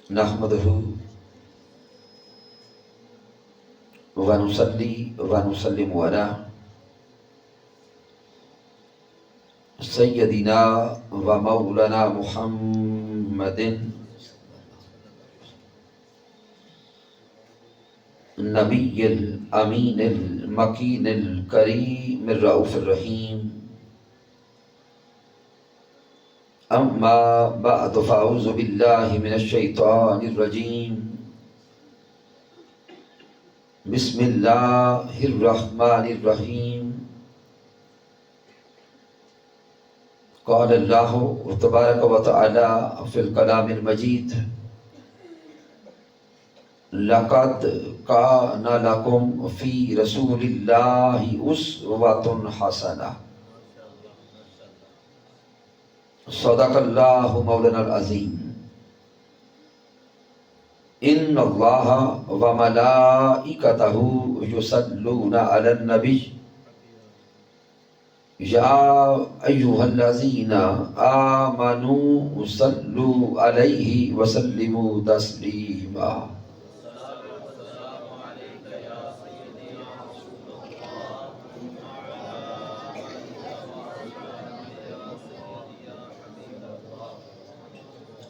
نحمده ونصلي ونسلم على سيدنا ومولانا محمد النبي الأمين المكين الكريم الرؤوف الرحيم. أما بعد فأعوذ بالله من الشيطان الرجيم. بسم الله الرحمن الرحيم. قال الله تبارك وتعالى في الكلام المجيد: لقد كان لكم في رسول الله أسوة حسنة. صدق الله مولانا العظيم. ان اللہ وملائکتہ یصلون علی النبی یا ایھا الذین آمنوا صلوا علیہ وسلموا تسلیما.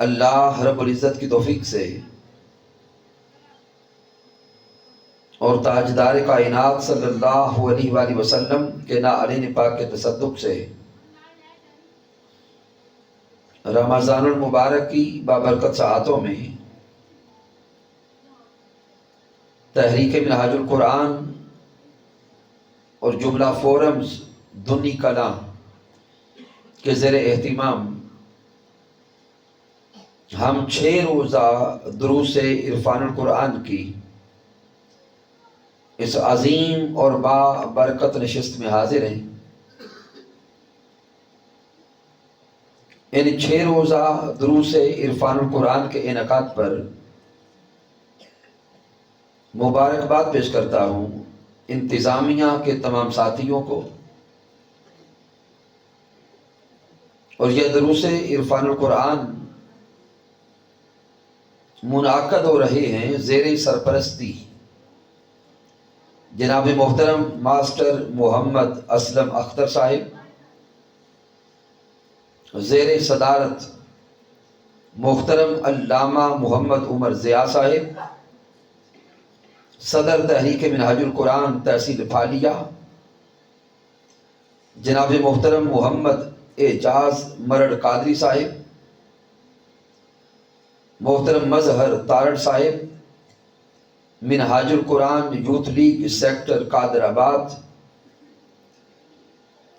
اللہ رب العزت کی توفیق سے اور تاجدار کائنات صلی اللہ علیہ وآلہ وسلم کے ناعلین پاک کے تصدق سے رمضان المبارک کی بابرکت ساعتوں میں تحریک منہاج القرآن اور جملہ فورمز دنی کلاں کے زیر اہتمام ہم 6 روزہ دروس عرفان القرآن کی اس عظیم اور با برکت نشست میں حاضر ہیں. ان 6 روزہ دروس عرفان القرآن کے انعقاد پر مبارکباد پیش کرتا ہوں انتظامیہ کے تمام ساتھیوں کو. اور یہ دروس عرفان القرآن منعقد ہو رہے ہیں زیر سرپرستی جناب محترم ماسٹر محمد اسلم اختر صاحب، زیر صدارت محترم علامہ محمد عمر ضیاء صاحب، صدر تحریک منہاج القرآن تحصیل پھالیہ جناب محترم محمد اعجاز مرڑ قادری صاحب، محترم مظہر تارڑ صاحب، منہاج القرآن یوتھ لیگ سیکٹر قادر آباد،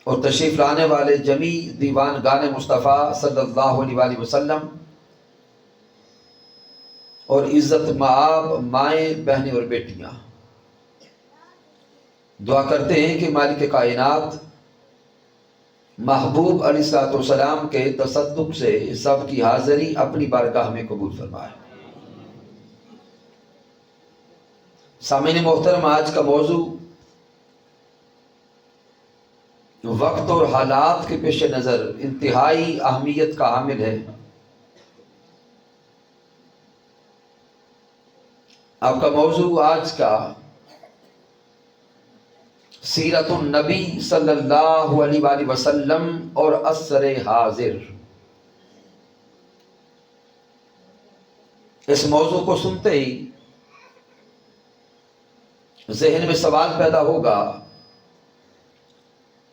اور تشریف لانے والے جمیع دیوان گان مصطفیٰ صلی اللہ علیہ وآلہ وسلم اور عزت مآب مائیں بہنیں اور بیٹیاں. دعا کرتے ہیں کہ مالک کائنات محبوب علیہ الصلوۃ والسلام کے تصدق سے سب کی حاضری اپنی بارگاہ میں قبول فرمائے. سامعین محترم، آج کا موضوع وقت اور حالات کے پیش نظر انتہائی اہمیت کا حامل ہے. آپ کا موضوع آج کا سیرت النبی صلی اللہ علیہ وآلہ وسلم اور عصر حاضر. اس موضوع کو سنتے ہی ذہن میں سوال پیدا ہوگا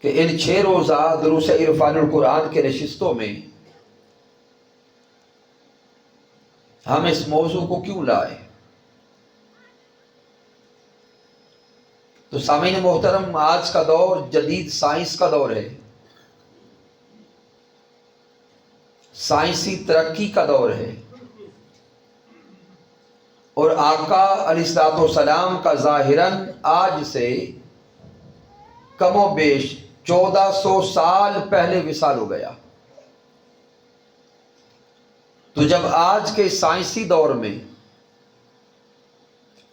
کہ ان 6 روزہ دروس عرفان القرآن کے نشستوں میں ہم اس موضوع کو کیوں لائے؟ تو سامعین محترم، آج کا دور جدید سائنس کا دور ہے، سائنسی ترقی کا دور ہے، اور آقا علیہ الصلوۃ والسلام کا ظاہراً آج سے کم و بیش 1400 سال پہلے وصال ہو گیا. تو جب آج کے سائنسی دور میں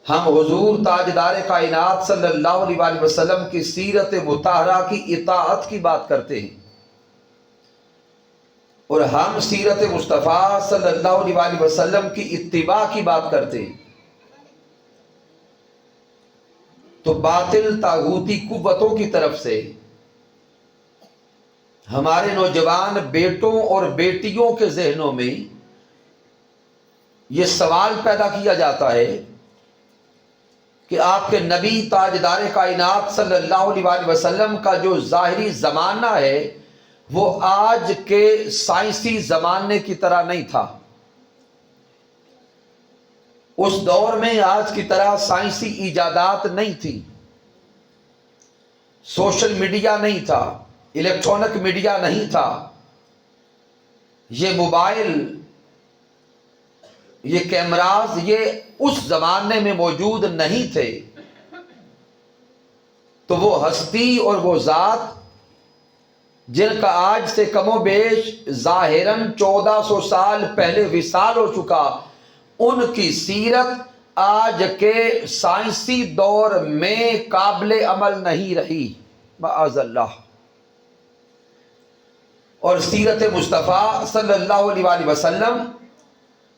ہم حضور تاجدار کائنات صلی اللہ علیہ وآلہ وسلم کی سیرت مطہرہ کی اطاعت کی بات کرتے ہیں اور ہم سیرت مصطفیٰ صلی اللہ علیہ وسلم کی اتباع کی بات کرتے ہیں، تو باطل طاغوتی قوتوں کی طرف سے ہمارے نوجوان بیٹوں اور بیٹیوں کے ذہنوں میں یہ سوال پیدا کیا جاتا ہے کہ آپ کے نبی تاجدار کائنات صلی اللہ علیہ وسلم کا جو ظاہری زمانہ ہے وہ آج کے سائنسی زمانے کی طرح نہیں تھا۔ اس دور میں آج کی طرح سائنسی ایجادات نہیں تھی، سوشل میڈیا نہیں تھا، الیکٹرانک میڈیا نہیں تھا، یہ موبائل، یہ کیمراز یہ اس زمانے میں موجود نہیں تھے۔ تو وہ ہستی اور وہ ذات جن کا آج سے کم و بیش ظاہراً 1400 سال پہلے وصال ہو چکا، ان کی سیرت آج کے سائنسی دور میں قابل عمل نہیں رہی، معاذ اللہ۔ اور سیرت مصطفیٰ صلی اللہ علیہ وسلم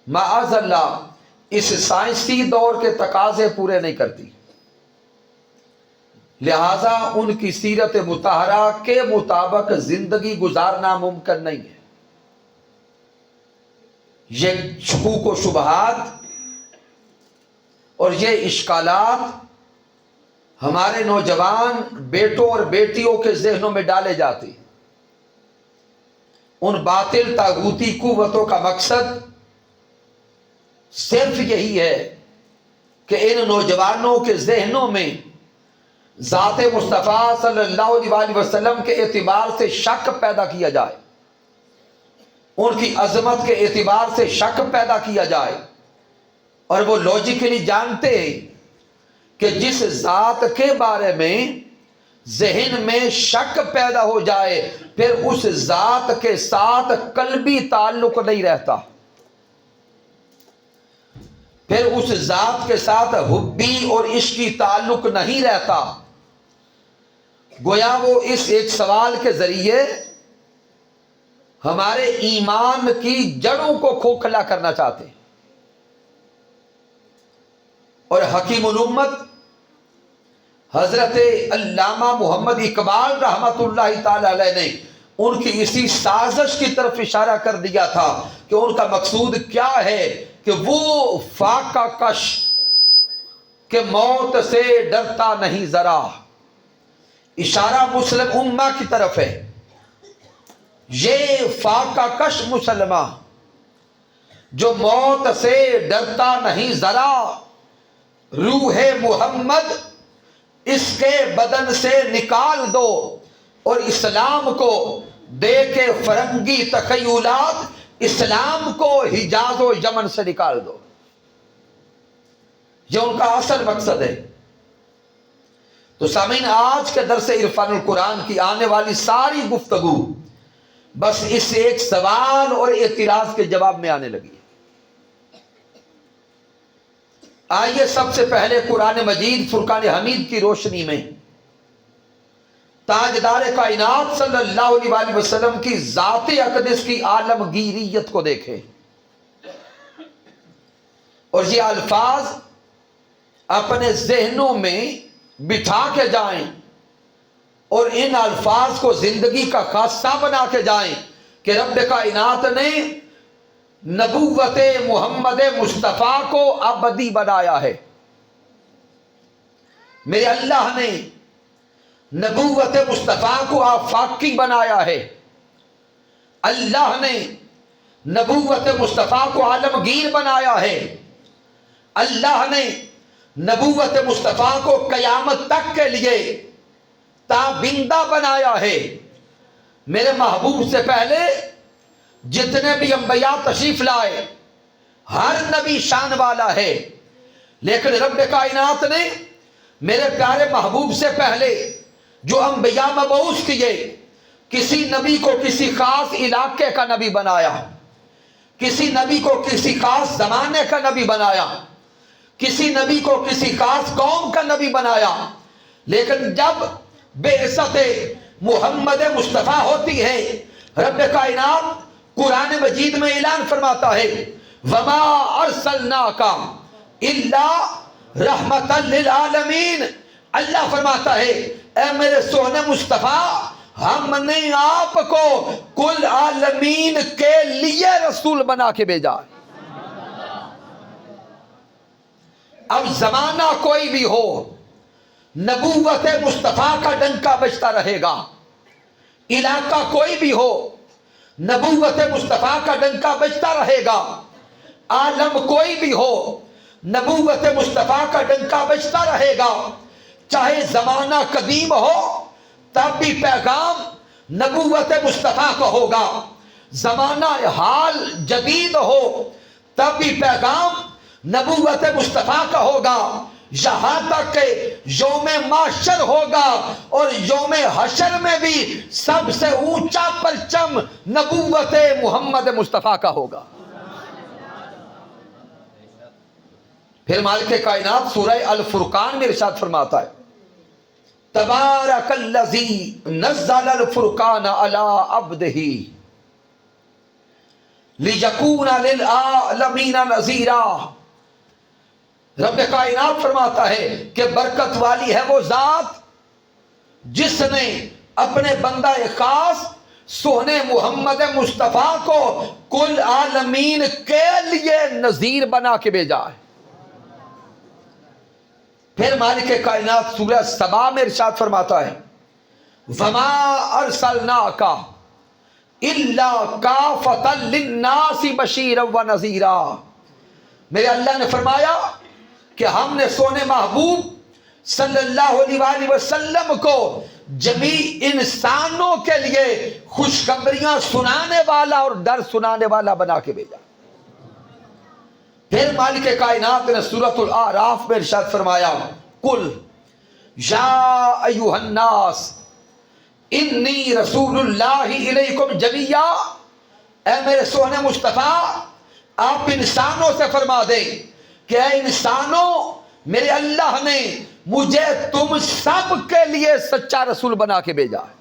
معاذ اللہ اس سائنسی دور کے تقاضے پورے نہیں کرتی، لہذا ان کی سیرت مطہرہ کے مطابق زندگی گزارنا ممکن نہیں ہے۔ یہ شکوک و شبہات اور یہ اشکالات ہمارے نوجوان بیٹوں اور بیٹیوں کے ذہنوں میں ڈالے جاتے، ان باطل طاغوتی قوتوں کا مقصد صرف یہی ہے کہ ان نوجوانوں کے ذہنوں میں ذات مصطفیٰ صلی اللہ علیہ وسلم کے اعتبار سے شک پیدا کیا جائے، ان کی عظمت کے اعتبار سے شک پیدا کیا جائے۔ اور وہ لوجیکلی جانتے ہیں کہ جس ذات کے بارے میں ذہن میں شک پیدا ہو جائے پھر اس ذات کے ساتھ قلبی تعلق نہیں رہتا، پھر اس ذات کے ساتھ حبی اور عشقی تعلق نہیں رہتا۔ گویا وہ اس ایک سوال کے ذریعے ہمارے ایمان کی جڑوں کو کھوکھلا کرنا چاہتے ہیں۔ اور حکیم الامت حضرت علامہ محمد اقبال رحمت اللہ تعالی علیہ نے ان کی اسی سازش کی طرف اشارہ کر دیا تھا کہ ان کا مقصود کیا ہے، کہ وہ فاقہ کش کہ موت سے ڈرتا نہیں ذرا، اشارہ مسلم امہ کی طرف ہے۔ یہ فاقہ کش مسلمہ جو موت سے ڈرتا نہیں ذرا، روح محمد اس کے بدن سے نکال دو، اور اسلام کو دے کے فرنگی تخیلات اسلام کو حجاز و یمن سے نکال دو۔ یہ ان کا اصل مقصد ہے۔ تو سامعین، آج کے درس عرفان القرآن کی آنے والی ساری گفتگو بس اس ایک سوال اور اعتراض کے جواب میں آنے لگی ہے۔ آئیے سب سے پہلے قرآن مجید فرقان حمید کی روشنی میں تاجدار کائنات صلی اللہ علیہ وسلم کی ذات اقدس کی عالمگیریت کو دیکھیں، اور یہ الفاظ اپنے ذہنوں میں بٹھا کے جائیں اور ان الفاظ کو زندگی کا خاصہ بنا کے جائیں کہ رب کائنات نے نبوت محمد مصطفیٰ کو ابدی بنایا ہے۔ میرے اللہ نے نبوت مصطفیٰ کو آفاقی بنایا ہے، اللہ نے نبوت مصطفیٰ کو عالمگیر بنایا ہے، اللہ نے نبوت مصطفیٰ کو قیامت تک کے لیے تابندہ بنایا ہے۔ میرے محبوب سے پہلے جتنے بھی انبیاء تشریف لائے ہر نبی شان والا ہے، لیکن رب کائنات نے میرے پیارے محبوب سے پہلے جو انبیاء مبعوث کیے، کسی نبی کو کسی خاص علاقے کا نبی بنایا، کسی نبی کو کسی خاص زمانے کا نبی بنایا، کسی نبی کو کسی خاص قوم کا نبی بنایا، لیکن جب بعثت محمد مصطفیٰ ہوتی ہے رب کائنات قرآن مجید میں اعلان فرماتا ہے وما ارسلناک الا رحمتا للعالمین. اللہ فرماتا ہے اے میرے سونے مصطفیٰ ہم نے آپ کو کل عالمین کے لیے رسول بنا کے بھیجا. اب زمانہ کوئی بھی ہو نبوت مصطفیٰ کا ڈنکا بجتا رہے گا. علاقہ کوئی بھی ہو نبوت مصطفیٰ کا ڈنکا بجتا رہے گا. عالم کوئی بھی ہو نبوت مصطفیٰ کا ڈنکا بجتا رہے گا. چاہے زمانہ قدیم ہو تب بھی پیغام نبوت مصطفیٰ کا ہوگا. زمانہ حال جدید ہو تب بھی پیغام نبوت مصطفیٰ کا ہوگا. یہاں تک کہ یوم معاشر ہوگا اور یوم حشر میں بھی سب سے اونچا پرچم نبوت محمد مصطفیٰ کا ہوگا. پھر مالک کائنات سورہ الفرقان میں ارشاد فرماتا ہے تبارک الذی نزل الفرقان علی عبدہ لیکون للعالمین نذیرا. رب کائنات فرماتا ہے کہ برکت والی ہے وہ ذات جس نے اپنے بندہ خاص سونے محمد مصطفیٰ کو کل عالمین کے لیے نذیر بنا کے بھیجا ہے. پھر مالک کائنات سورہ سبا میں ارشاد فرماتا ہے وما ارسلناک الا کافۃ للناس بشیرا ونذیرا. میرے اللہ نے فرمایا کہ ہم نے سونے محبوب صلی اللہ علیہ وآلہ وسلم کو جمیع انسانوں کے لیے خوشخبریاں سنانے والا اور ڈر سنانے والا بنا کے بھیجا. پھر مالک کائنات نے سورۃ الاعراف میں ارشاد فرمایا قل یا ایھا الناس انی رسول اللہ الیکم جمیعا. اے میرے سونے مصطفیٰ آپ انسانوں سے فرما دیں کہ اے انسانوں میرے اللہ نے مجھے تم سب کے لیے سچا رسول بنا کے بھیجا ہے.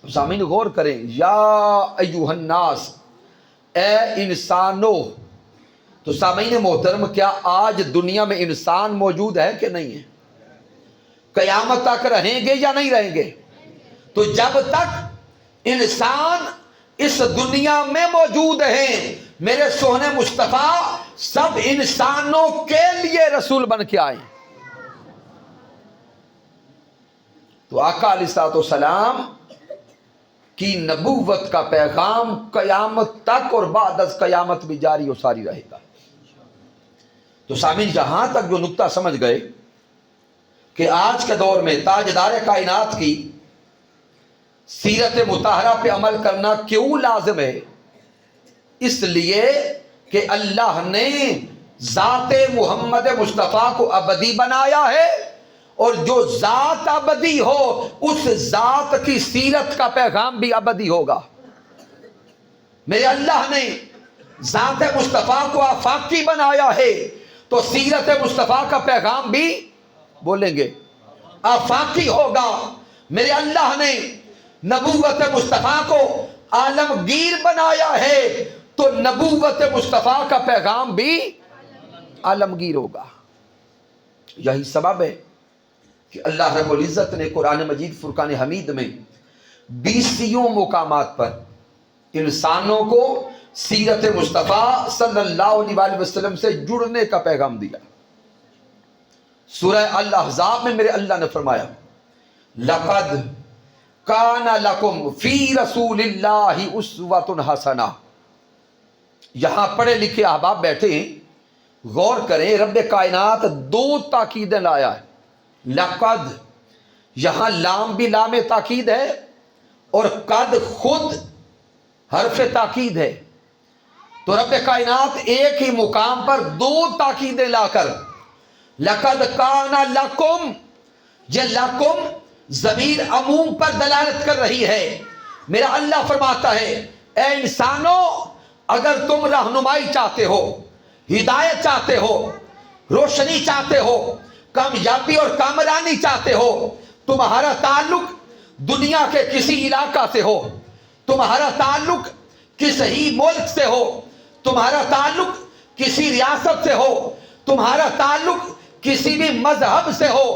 سامعین غور کریں یا ایھا الناس اے انسانوں. تو سامعین محترم کیا آج دنیا میں انسان موجود ہے کہ نہیں ہے؟ قیامت تک رہیں گے یا نہیں رہیں گے؟ تو جب تک انسان اس دنیا میں موجود ہیں میرے سونے مصطفیٰ سب انسانوں کے لیے رسول بن کے آئے. تو آقا علیہ الصلوۃ والسلام کی نبوت کا پیغام قیامت تک اور بعد از قیامت بھی جاری و ساری رہے گا. تو سامعین جہاں تک جو نقطہ سمجھ گئے کہ آج کے دور میں تاجدار کائنات کی سیرت مطہرہ پہ عمل کرنا کیوں لازم ہے؟ اس لیے کہ اللہ نے ذات محمد مصطفیٰ کو ابدی بنایا ہے اور جو ذات ابدی ہو اس ذات کی سیرت کا پیغام بھی ابدی ہوگا. میرے اللہ نے ذات مصطفیٰ کو آفاقی بنایا ہے تو سیرت مصطفیٰ کا پیغام بھی بولیں گے آفاقی ہوگا. میرے اللہ نے نبوت مصطفیٰ کو عالمگیر بنایا ہے تو نبوت مصطفیٰ کا پیغام بھی عالمگیر ہوگا. یہی سبب ہے کہ اللہ رب العزت نے قرآن مجید فرقان حمید میں 20 مقامات پر انسانوں کو سیرت مصطفیٰ صلی اللہ علیہ وآلہ وسلم سے جڑنے کا پیغام دیا. سورہ الاحزاب میں میرے اللہ نے فرمایا لقد کان لکم فی رسول اللہ اسوۃ حسنہ. یہاں پڑھے لکھے احباب بیٹھے ہیں غور کریں رب کائنات 2 تاکیدیں لایا ہے. لقد یہاں لام بھی لام تاکید ہے اور قد خود حرف تاکید ہے. تو رب کائنات ایک ہی مقام پر 2 تاکیدیں لا کر لقد کان لکم، یہ لکم ضمیر عموم پر دلالت کر رہی ہے. میرا اللہ فرماتا ہے اے انسانوں اگر تم رہنمائی چاہتے ہو، ہدایت چاہتے ہو، روشنی چاہتے ہو، کامیابی اور کامرانی چاہتے ہو، تمہارا تعلق دنیا کے کسی علاقہ سے ہو، تمہارا تعلق کسی ملک سے ہو، تمہارا تعلق کسی ریاست سے ہو، تمہارا تعلق کسی بھی مذہب سے ہو،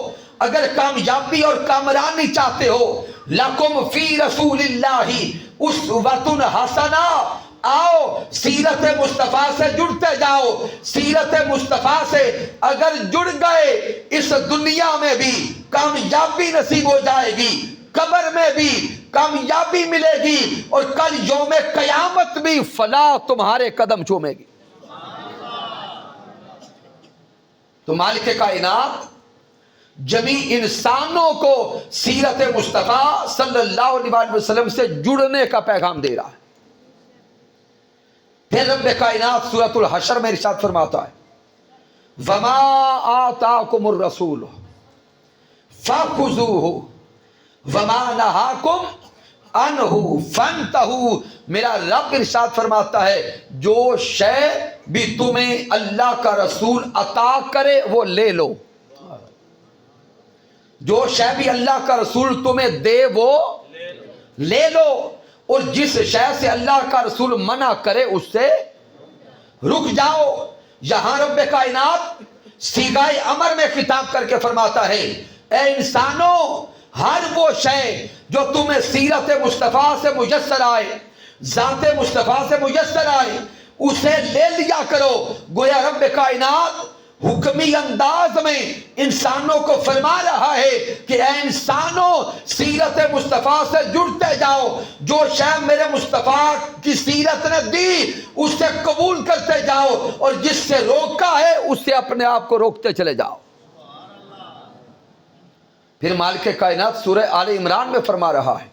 اگر کامیابی اور کامرانی چاہتے ہو، لکم فی رسول اللہ اسوۃ حسنہ، آؤ سیرت مصطفیٰ سے جڑتے جاؤ۔ سیرت مصطفیٰ سے اگر جڑ گئے، اس دنیا میں بھی کامیابی نصیب ہو جائے گی، قبر میں بھی کامیابی ملے گی، اور کل یوم قیامت بھی فلاح تمہارے قدم چومے گی۔ تو مالک کائنات جمیع انسانوں کو سیرت مصطفیٰ صلی اللہ علیہ وسلم سے جڑنے کا پیغام دے رہا ہے۔ پھر رب کائنات سورۃ الحشر میں ارشاد فرماتا ہے وما آتاکم الرسول فخذوہ وما نہاکم عنہ فانتہوا۔ میرا رب ارشاد فرماتا ہے جو شے بھی تمہیں اللہ کا رسول عطا کرے وہ لے لو، جو شے بھی اللہ کا رسول تمہیں دے وہ لے لو، اور جس شے سے اللہ کا رسول منع کرے اس سے رک جاؤ۔ یہاں رب کائنات صیغۂ امر میں خطاب کر کے فرماتا ہے اے انسانوں، ہر وہ شے جو تمہیں سیرت مصطفیٰ سے میسر آئے، ذات مصطفیٰ سے میسر آئے، اسے لے لیا کرو۔ گویا رب کائنات حکمی انداز میں انسانوں کو فرما رہا ہے کہ اے انسانوں، سیرت مصطفیٰ سے جڑتے جاؤ، جو شے میرے مصطفیٰ کی سیرت نے دی اس سے قبول کرتے جاؤ، اور جس سے روکا ہے اس سے اپنے آپ کو روکتے چلے جاؤ۔ پھر مالک کائنات سورہ آل عمران میں فرما رہا ہے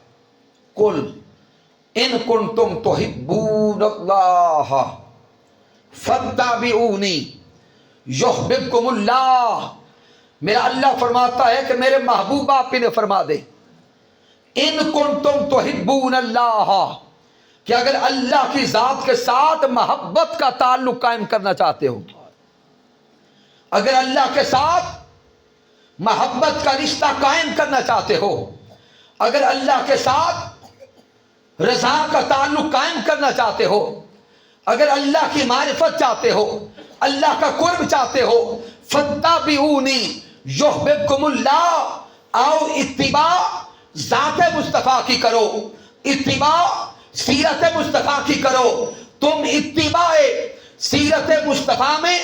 قل ان کنتم تحبون اللہ فاتبعونی یحببکم اللہ۔ میرا اللہ فرماتا ہے کہ میرے محبوب آپ انہیں فرما دے ان کنتم تحبون اللہ، کہ اگر اللہ کی ذات کے ساتھ محبت کا تعلق قائم کرنا چاہتے ہو، اگر اللہ کے ساتھ محبت کا رشتہ قائم کرنا چاہتے ہو، اگر اللہ کے ساتھ رضا کا تعلق قائم کرنا چاہتے ہو، اگر اللہ کی معرفت چاہتے ہو، اللہ کا قرب چاہتے ہو، فاتبعونی یحببکم اللہ، آؤ اتباع ذات مصطفیٰ کی کرو، اتباع سیرت مصطفیٰ کی کرو۔ تم اتباع سیرت مصطفیٰ میں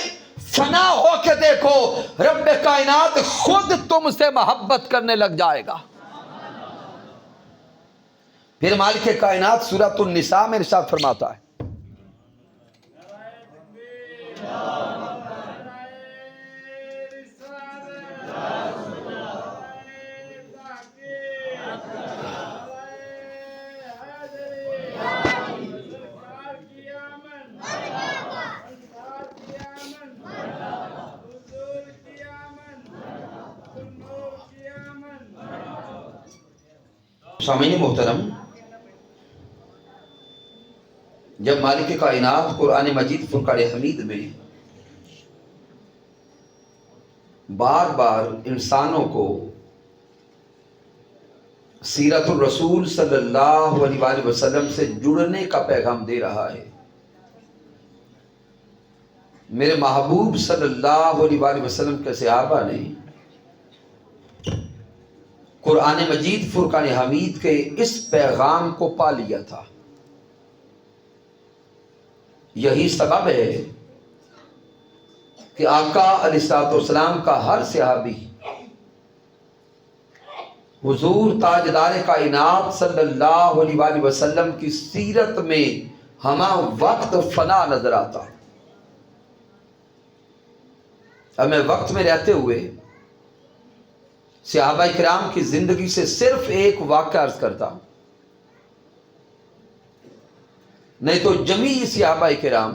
فنا ہو کے دیکھو، رب کائنات خود تم سے محبت کرنے لگ جائے گا۔ پھر مالک کائنات سورۃ النساء میں ارشاد فرماتا ہے سامعین محترم، جب مالک کائنات قرآن مجید فرقان حمید میں بار بار انسانوں کو سیرت الرسول صلی اللہ علیہ وآلہ وسلم سے جڑنے کا پیغام دے رہا ہے، میرے محبوب صلی اللہ علیہ وآلہ وسلم کے صحابہ نے قرآن مجید فرقان حمید کے اس پیغام کو پا لیا تھا۔ یہی سبب ہے کہ آقا علیہ الصلوۃ والسلام کا ہر صحابی حضور تاجدار کائنات صلی اللہ علیہ وآلہ وسلم کی سیرت میں ہمہ وقت فنا نظر آتا ہے۔ اب میں وقت میں رہتے ہوئے صحابہ کرام کی زندگی سے صرف ایک واقعہ عرض کرتا ہوں، نہیں تو جمیع صحابہ کرام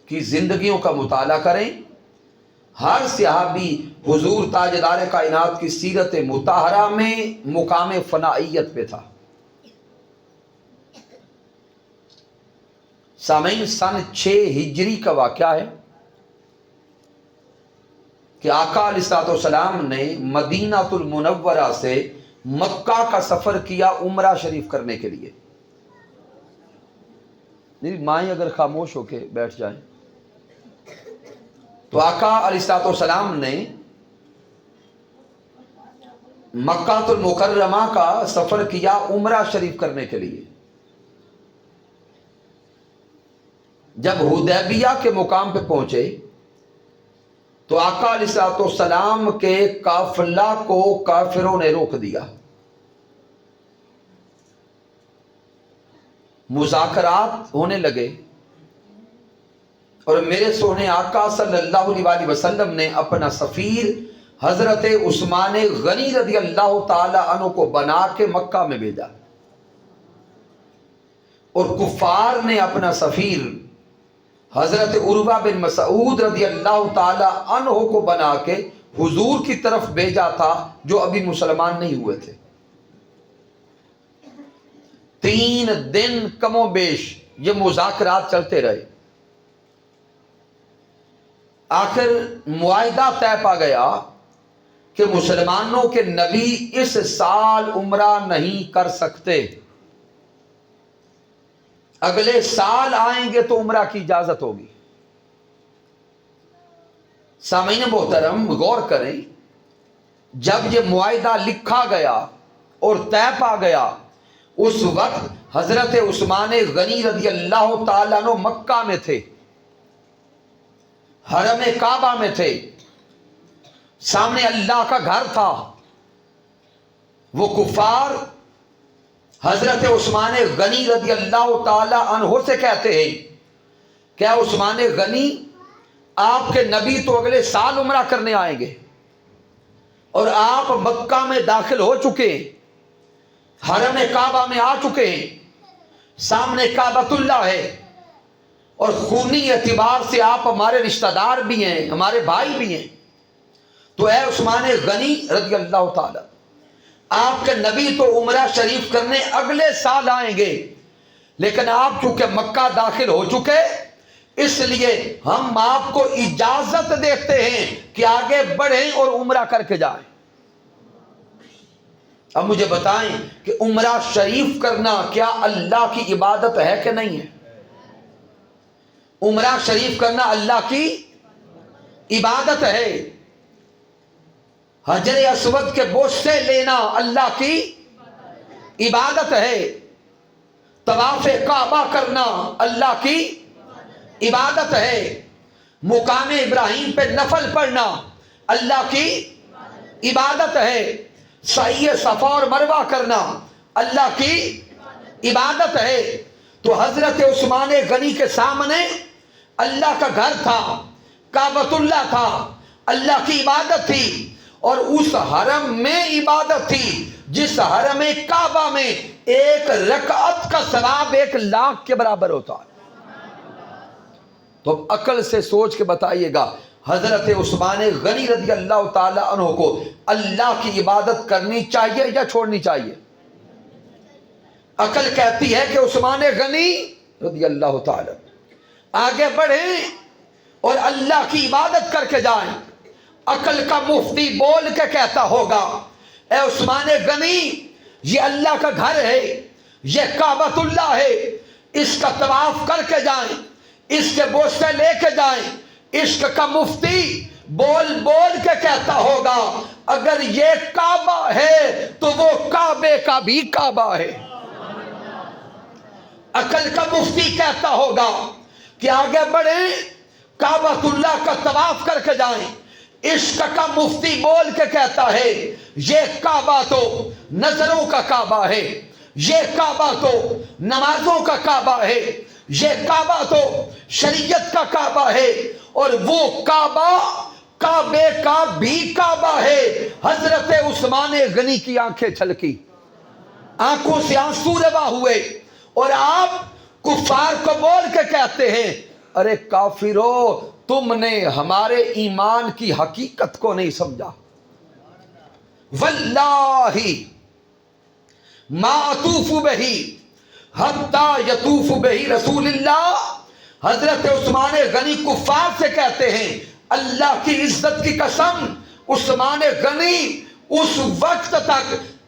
کی زندگیوں کا مطالعہ کریں۔ ہر صحابی حضور تاجدار کائنات کی سیرت مطہرہ میں مقام فنائیت پہ تھا۔ سامعین، سن 6 ہجری کا واقعہ ہے کہ آقا علیہ الصلوۃ والسلام نے مدینہ المنورہ سے مکہ کا سفر کیا عمرہ شریف کرنے کے لیے۔ میری مائیں اگر خاموش ہو کے بیٹھ جائیں تو آقا علیہ السلام نے مکہ المکرمہ کا سفر کیا عمرہ شریف کرنے کے لیے. جب حدیبیہ کے مقام پہ پہنچے تو آقا علیہ السلام کے قافلہ کو کافروں نے روک دیا. مذاکرات ہونے لگے اور میرے سونے آقا صلی اللہ علیہ وسلم نے اپنا سفیر حضرت عثمان غنی رضی اللہ تعالی عنہ کو بنا کے مکہ میں بھیجا، اور کفار نے اپنا سفیر حضرت عروہ بن مسعود رضی اللہ تعالی عنہ کو بنا کے حضور کی طرف بھیجا تھا جو ابھی مسلمان نہیں ہوئے تھے. 3 دن کم و بیش یہ مذاکرات چلتے رہے. آخر معاہدہ طے پا گیا کہ مسلمانوں کے نبی اس سال عمرہ نہیں کر سکتے، اگلے سال آئیں گے تو عمرہ کی اجازت ہوگی. سامعین محترم غور کریں، جب یہ معاہدہ لکھا گیا اور طے پا گیا اس وقت حضرت عثمان غنی رضی اللہ تعالیٰ عنہ مکہ میں تھے، حرم کعبہ میں تھے، سامنے اللہ کا گھر تھا. وہ کفار حضرت عثمان غنی رضی اللہ تعالی عنہ سے کہتے ہیں کیا عثمان غنی آپ کے نبی تو اگلے سال عمرہ کرنے آئیں گے اور آپ مکہ میں داخل ہو چکے ہیں، حرم کعبہ میں آ چکے ہیں، سامنے کعبۃ اللہ ہے اور خونی اعتبار سے آپ ہمارے رشتہ دار بھی ہیں، ہمارے بھائی بھی ہیں، تو اے عثمان غنی رضی اللہ تعالی، آپ کے نبی تو عمرہ شریف کرنے اگلے سال آئیں گے، لیکن آپ چونکہ مکہ داخل ہو چکے اس لیے ہم آپ کو اجازت دیتے ہیں کہ آگے بڑھیں اور عمرہ کر کے جائیں. اب مجھے بتائیں کہ عمرہ شریف کرنا کیا اللہ کی عبادت ہے کہ نہیں ہے؟ عمرہ شریف کرنا اللہ کی عبادت ہے. حجر اسود کے بوسے لینا اللہ کی عبادت ہے. طواف کعبہ کرنا اللہ کی عبادت ہے. مقام ابراہیم پہ نفل پڑھنا اللہ کی عبادت ہے. سعی صفا اور مروہ کرنا اللہ کی عبادت ہے. تو حضرت عثمان غنی کے سامنے اللہ کا گھر تھا، کعبۃ اللہ تھا، اللہ کی عبادت تھی، اور اس حرم میں عبادت تھی جس حرم کعبہ میں 1 رکعت کا ثواب 1 لاکھ کے برابر ہوتا ہے. تو اب عقل سے سوچ کے بتائیے گا حضرت عثمان غنی رضی اللہ تعالی عنہ کو اللہ کی عبادت کرنی چاہیے یا چھوڑنی چاہیے؟ عقل کہتی ہے کہ عثمان غنی رضی اللہ تعالی آگے بڑھیں اور اللہ کی عبادت کر کے جائیں. عقل کا مفتی بول کے کہتا ہوگا اے عثمان غنی، یہ اللہ کا گھر ہے، یہ کعبۃ اللہ ہے، اس کا طواف کر کے جائیں، اس کے بوسے لے کے جائیں. عشق کا مفتی بول بول کے کہتا ہوگا اگر یہ کعبہ ہے تو وہ کعبے کا بھی کعبہ ہے. عقل کا مفتی کہتا ہوگا کہ آگے بڑھیں، کعبۃ اللہ کا طواف کر کے جائیں. عشق کا مفتی بول کے کہتا ہے یہ کعبہ تو نظروں کا کعبہ ہے، یہ کعبہ تو نمازوں کا کعبہ ہے، یہ کعبہ تو شریعت کا کعبہ ہے، اور وہ کعبہ کعبے کا بھی کعبہ ہے. حضرت عثمان غنی کی آنکھیں چھلکی، آنکھوں سے آنسو روا ہوئے، اور آپ کفار کو بول کے کہتے ہیں ارے کافرو، تم نے ہمارے ایمان کی حقیقت کو نہیں سمجھا. واللہ ما اطوف بہی حتی یطوف بہی رسول اللہ. حضرت عثمان غنی کفار سے کہتے ہیں اللہ کی عزت کی قسم، عثمان غنی اس وقت تک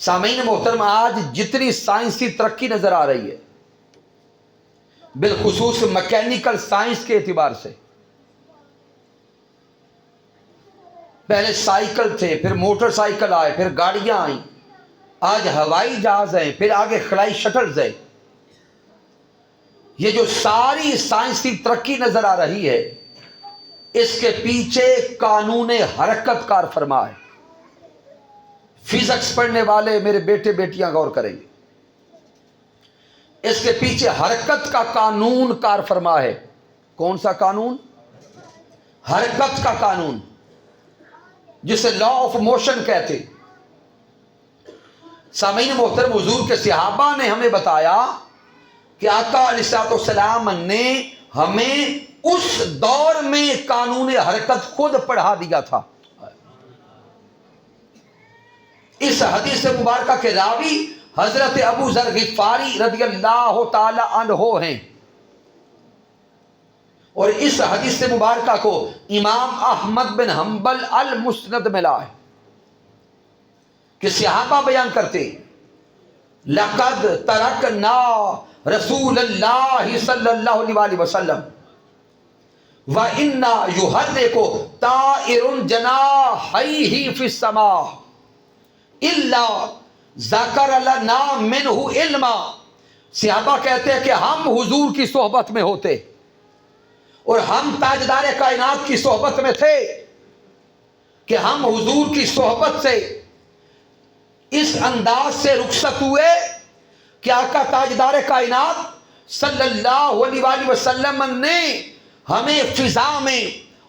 سامعین محترم، آج جتنی سائنسی ترقی نظر آ رہی ہے، بالخصوص میکینیکل سائنس کے اعتبار سے، پہلے سائیکل تھے، پھر موٹر سائیکل آئے، پھر گاڑیاں آئیں، آج ہوائی جہاز ہیں، پھر آگے خلائی شٹلز ہیں، یہ جو ساری سائنسی ترقی نظر آ رہی ہے، اس کے پیچھے قانون حرکت کار فرما ہے۔ فزکس پڑھنے والے میرے بیٹے بیٹیاں غور کریں گے، اس کے پیچھے حرکت کا قانون کار فرما ہے۔ کون سا قانون؟ حرکت کا قانون، جسے لا آف موشن کہتے۔ سامعین محترم، حضور کے صحابہ نے ہمیں بتایا کہ آقا علیہ الصلوۃ والسلام نے ہمیں اس دور میں قانون حرکت خود پڑھا دیا تھا۔ اس حدیث مبارکہ کے راوی حضرت ابو ذر غفاری رضی اللہ تعالی عنہ ہیں، اور اس حدیث مبارکہ کو امام احمد بن حنبل المسند میں لائے کہ صحابہ بیان کرتے، لقد ترکنا رسول اللہ صلی اللہ علیہ وسلم وَإِنَّا يُحَرِّكُ طَائِرٌ جَنَاحَيْهِ فِي السَّمَاءِ إِلَّا ذَكَرَ لَنَا مِنْهُ عِلْمًا۔ صحابہ کہتے ہیں کہ ہم حضور کی صحبت میں ہوتے اور ہم تاجدار کائنات کی صحبت میں تھے کہ ہم حضور کی صحبت سے اس انداز سے رخصت ہوئے کہ آقا تاجدار کائنات صلی اللہ علیہ وسلم نے ہمیں فضا میں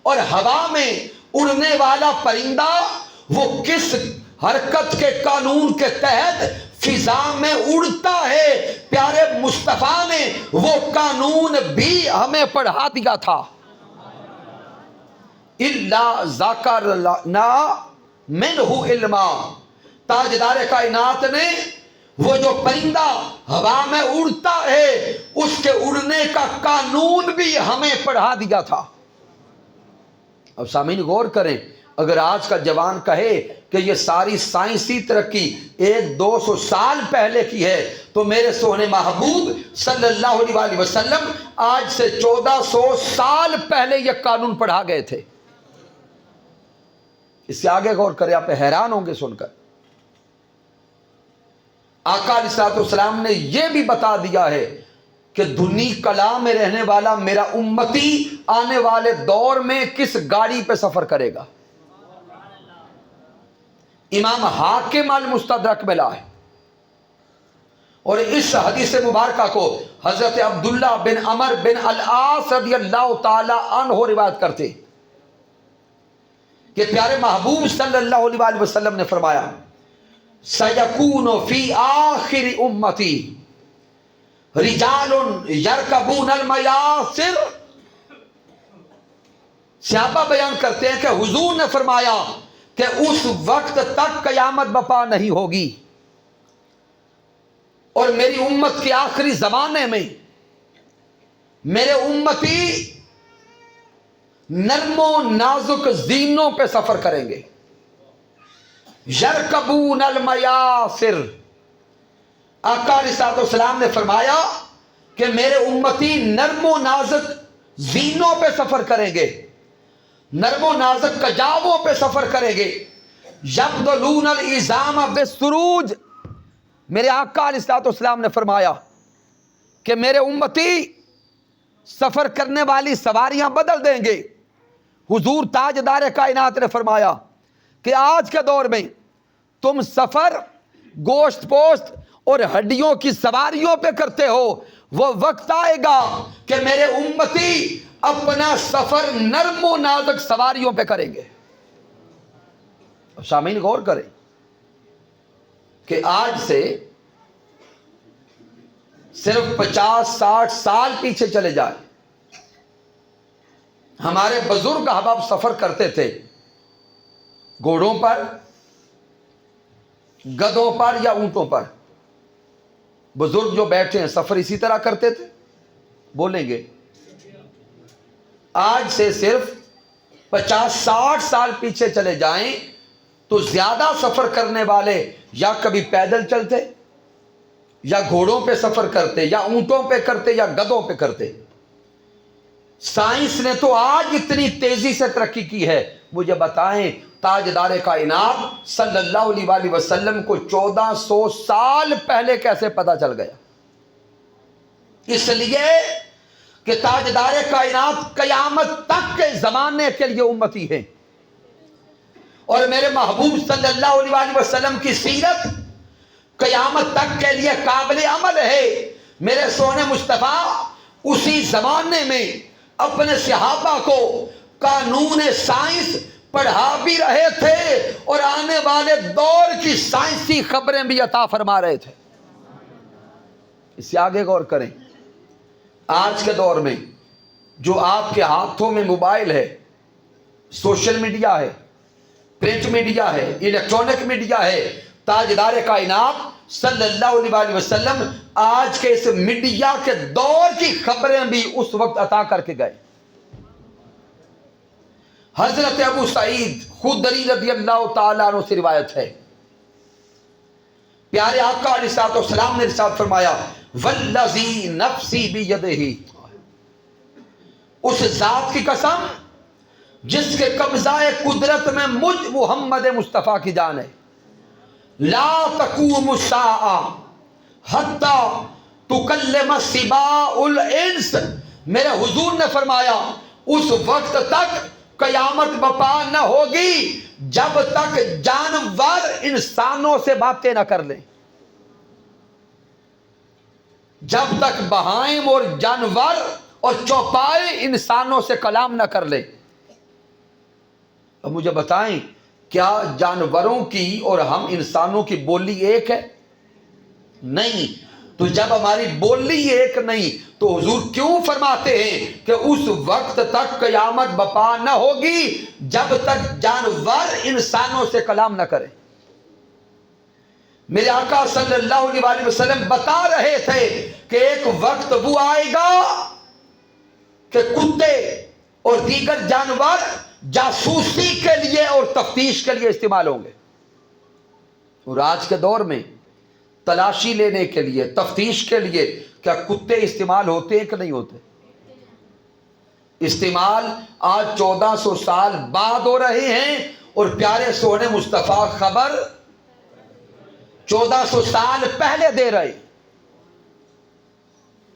اور ہوا میں اڑنے والا پرندہ وہ کس حرکت کے قانون کے تحت فضا میں اڑتا ہے، پیارے مصطفیٰ نے وہ قانون بھی ہمیں پڑھا دیا تھا۔ الا ذکر لنا منہ علما، تاجدار کائنات نے وہ جو پرندہ ہوا میں اڑتا ہے اس کے اڑنے کا قانون بھی ہمیں پڑھا دیا تھا۔ اب سامعین غور کریں، اگر آج کا جوان کہے کہ یہ ساری سائنسی ترقی 100-200 سال پہلے کی ہے، تو میرے سونے محبوب صلی اللہ علیہ وسلم آج سے 1400 سال پہلے یہ قانون پڑھا گئے تھے۔ اس سے آگے غور کریں، آپ حیران ہوں گے سن کر۔ آقا علیہ الصلوۃ والسلام نے یہ بھی بتا دیا ہے کہ دنی کلام میں رہنے والا میرا امتی آنے والے دور میں کس گاڑی پہ سفر کرے گا۔ امام حاکم المستدرک میں لائے، اور اس حدیث مبارکہ کو حضرت عبداللہ بن عمر بن العاص رضی اللہ تعالی عنہ روایت کرتے کہ پیارے محبوب صلی اللہ علیہ وسلم نے فرمایا، سیکون فی آخر امتی رجال یرکبون المیاسر۔ صحابہ بیان کرتے ہیں کہ حضور نے فرمایا کہ اس وقت تک قیامت بپا نہیں ہوگی، اور میری امت کے آخری زمانے میں میرے امتی نرم و نازک زینوں پہ سفر کریں گے۔ یرکبون المیاسر، آقا علیہ الصلوۃ والسلام نے فرمایا کہ میرے امتی نرم و نازک زینوں پہ سفر کریں گے، نرم و نازک کجاووں پہ سفر کریں گے۔ یبدلون العظام بالسروج، میرے آقا علیہ الصلوۃ والسلام نے فرمایا کہ میرے امتی سفر کرنے والی سواریاں بدل دیں گے۔ حضور تاجدار کائنات نے فرمایا کہ آج کے دور میں تم سفر گوشت پوست اور ہڈیوں کی سواریوں پہ کرتے ہو، وہ وقت آئے گا کہ میرے امتی اپنا سفر نرم و نازک سواریوں پہ کریں گے۔ اب سامعین غور کریں کہ آج سے صرف 50-60 سال پیچھے چلے جائیں، ہمارے بزرگ احباب سفر کرتے تھے گھوڑوں پر، گدھوں پر یا اونٹوں پر۔ بزرگ جو بیٹھے ہیں سفر اسی طرح کرتے تھے، بولیں گے۔ آج سے صرف 50-60 سال پیچھے چلے جائیں تو زیادہ سفر کرنے والے یا کبھی پیدل چلتے یا گھوڑوں پہ سفر کرتے یا اونٹوں پہ کرتے یا گدھوں پہ کرتے. سائنس نے تو آج اتنی تیزی سے ترقی کی ہے. مجھے بتائیں تاجدار کائنات صلی اللہ علیہ وآلہ وسلم کو 1400 سال پہلے کیسے پتا چل گیا؟ اس لیے کہ تاجدار کائنات قیامت تک کے زمانے کے لیے امتی ہیں، اور میرے محبوب صلی اللہ علیہ وآلہ وسلم کی سیرت قیامت تک کے لیے قابل عمل ہے. میرے سونے مصطفیٰ اسی زمانے میں اپنے صحابہ کو قانون سائنس پڑھا بھی رہے تھے اور آنے والے دور کی سائنسی خبریں بھی عطا فرما رہے تھے. اس سے آگے غور کریں. آج کے دور میں جو آپ کے ہاتھوں میں موبائل ہے، سوشل میڈیا ہے، پرنٹ میڈیا ہے، الیکٹرانک میڈیا ہے، تاجدار کائنات صلی اللہ علیہ وآلہ وسلم آج کے اس میڈیا کے دور کی خبریں بھی اس وقت عطا کر کے گئے. حضرت ابو سعید خدری رضی اللہ تعالیٰ عنہ سے روایت ہے، پیارے آقا علیہ الصلوۃ والسلام نے ارشاد فرمایا والذی نفسی بیدہ، اس ذات کی قسم جس کے قبضہ قدرت میں مجھ محمد مصطفیٰ کی جان ہے، لا تقوم الساعہ حتی تکلم سباع الانس، میرے حضور نے فرمایا اس وقت تک قیامت بپا نہ ہوگی جب تک جانور انسانوں سے باتیں نہ کر لیں، جب تک بہائم اور جانور اور چوپائے انسانوں سے کلام نہ کر لیں. اب مجھے بتائیں کیا جانوروں کی اور ہم انسانوں کی بولی ایک ہے؟ نہیں. تو جب ہماری بولی ایک نہیں تو حضور کیوں فرماتے ہیں کہ اس وقت تک قیامت بپا نہ ہوگی جب تک جانور انسانوں سے کلام نہ کرے؟ میرے آقا صلی اللہ علیہ وآلہ وسلم بتا رہے تھے کہ ایک وقت وہ آئے گا کہ کتے اور دیگر جانور جاسوسی کے لیے اور تفتیش کے لیے استعمال ہوں گے. اور آج کے دور میں تلاشی لینے کے لیے، تفتیش کے لیے کیا کتے استعمال ہوتے ہیں کہ نہیں ہوتے؟ استعمال آج 1400 سال بعد ہو رہے ہیں، اور پیارے سونے مصطفیٰ خبر 1400 سال پہلے دے رہے.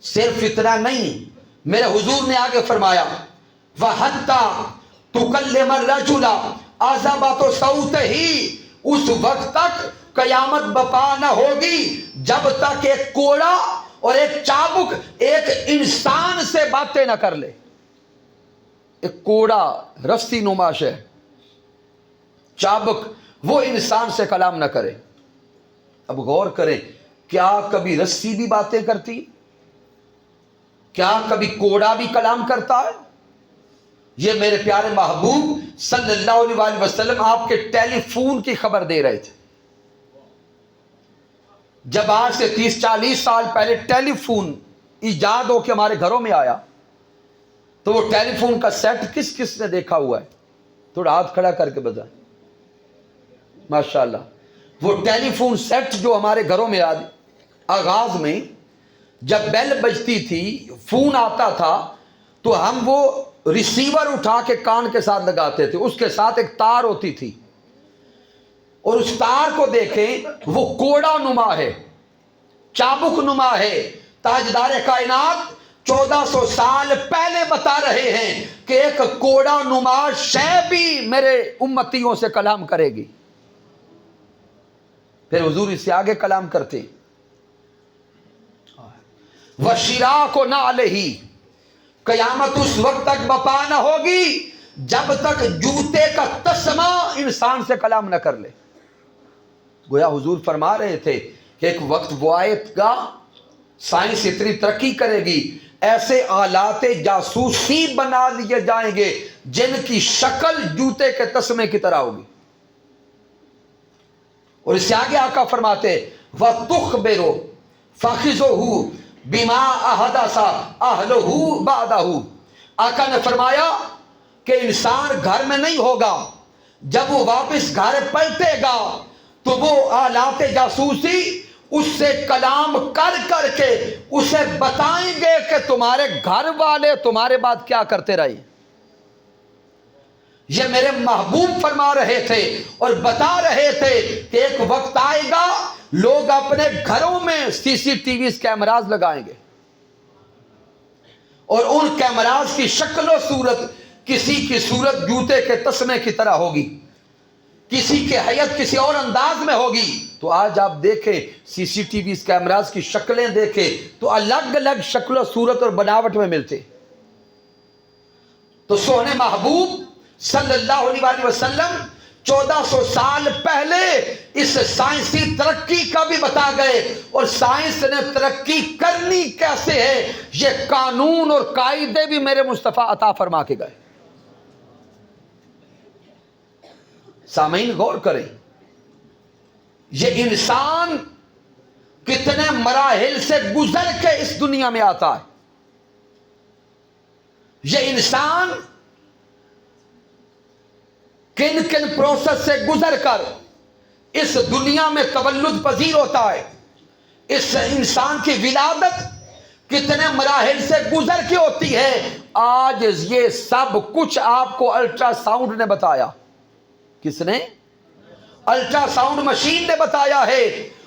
صرف اتنا نہیں، میرے حضور نے آگے فرمایا وَحَتَّى تُكَلِّمَ الرَّجُلَ عَذَبَةُ صَوْتِهِ، اس وقت تک قیامت بپا نہ ہوگی جب تک ایک کوڑا اور ایک چابک ایک انسان سے باتیں نہ کر لے. ایک کوڑا رسی نماش ہے، چابک وہ انسان سے کلام نہ کرے. اب غور کریں، کیا کبھی رسی بھی باتیں کرتی؟ کیا کبھی کوڑا بھی کلام کرتا ہے؟ یہ میرے پیارے محبوب صلی اللہ علیہ وآلہ وسلم آپ کے ٹیلی فون کی خبر دے رہے تھے. جب آج سے 30-40 سال پہلے ٹیلی فون ایجاد ہو کے ہمارے گھروں میں آیا تو وہ ٹیلی فون کا سیٹ کس کس نے دیکھا ہوا ہے؟ تھوڑا ہاتھ کھڑا کر کے بتائیں. ماشاءاللہ. وہ ٹیلی فون سیٹ جو ہمارے گھروں میں آغاز میں جب بیل بجتی تھی، فون آتا تھا، تو ہم وہ ریسیور اٹھا کے کان کے ساتھ لگاتے تھے. اس کے ساتھ ایک تار ہوتی تھی، اور اس تار کو دیکھیں وہ کوڑا نما ہے، چابک نما ہے. تاجدار کائنات 1400 سال پہلے بتا رہے ہیں کہ ایک کوڑا نما شے بھی میرے امتیوں سے کلام کرے گی. پھر حضور اس سے آگے کلام کرتے وَشِرَاكُ نَعْلِهِ، قیامت اس وقت تک بپا نہ ہوگی جب تک جوتے کا تسمہ انسان سے کلام نہ کر لے. گویا حضور فرما رہے تھے کہ ایک وقت وہ آئے گا، سائنس اتنی ترقی کرے گی، ایسے آلات جاسوسی بنا لیے جائیں گے جن کی شکل جوتے کے تسمے کی طرح ہوگی. اور اس سے آگے آقا فرماتے وَتُخْبِرُ فَخِذُهُ بِمَا أَحْدَثَ أَهْلُهُ بَعْدَهُ. آقا نے فرمایا کہ انسان گھر میں نہیں ہوگا، جب وہ واپس گھر پلٹے گا تو وہ آلات جاسوسی اس سے کلام کر کر کے اسے بتائیں گے کہ تمہارے گھر والے تمہارے بعد کیا کرتے رہے. یہ میرے محبوب فرما رہے تھے اور بتا رہے تھے کہ ایک وقت آئے گا لوگ اپنے گھروں میں سی سی ٹی ویز کیمراز لگائیں گے اور ان کیمراز کی شکل و صورت کسی کی صورت جوتے کے تسمے کی طرح ہوگی, کسی کی حیت کسی اور انداز میں ہوگی. تو آج آپ دیکھیں سی سی ٹی ویز کیمراز کی شکلیں دیکھیں تو الگ الگ شکل و صورت اور بناوٹ میں ملتے. تو سونے محبوب صلی اللہ علیہ وسلم 1400 سال پہلے اس سائنسی ترقی کا بھی بتا گئے, اور سائنس نے ترقی کرنی کیسے ہے یہ قانون اور قاعدے بھی میرے مصطفیٰ عطا فرما کے گئے. سامعین غور کریں, یہ انسان کتنے مراحل سے گزر کے اس دنیا میں آتا ہے. یہ انسان کن کن پروسیس سے گزر کر اس دنیا میں تولد پذیر ہوتا ہے. اس انسان کی ولادت کتنے مراحل سے گزر کے ہوتی ہے. آج یہ سب کچھ آپ کو الٹرا ساؤنڈ نے بتایا. کس نے؟ الٹرا ساؤنڈ مشین نے بتایا ہے.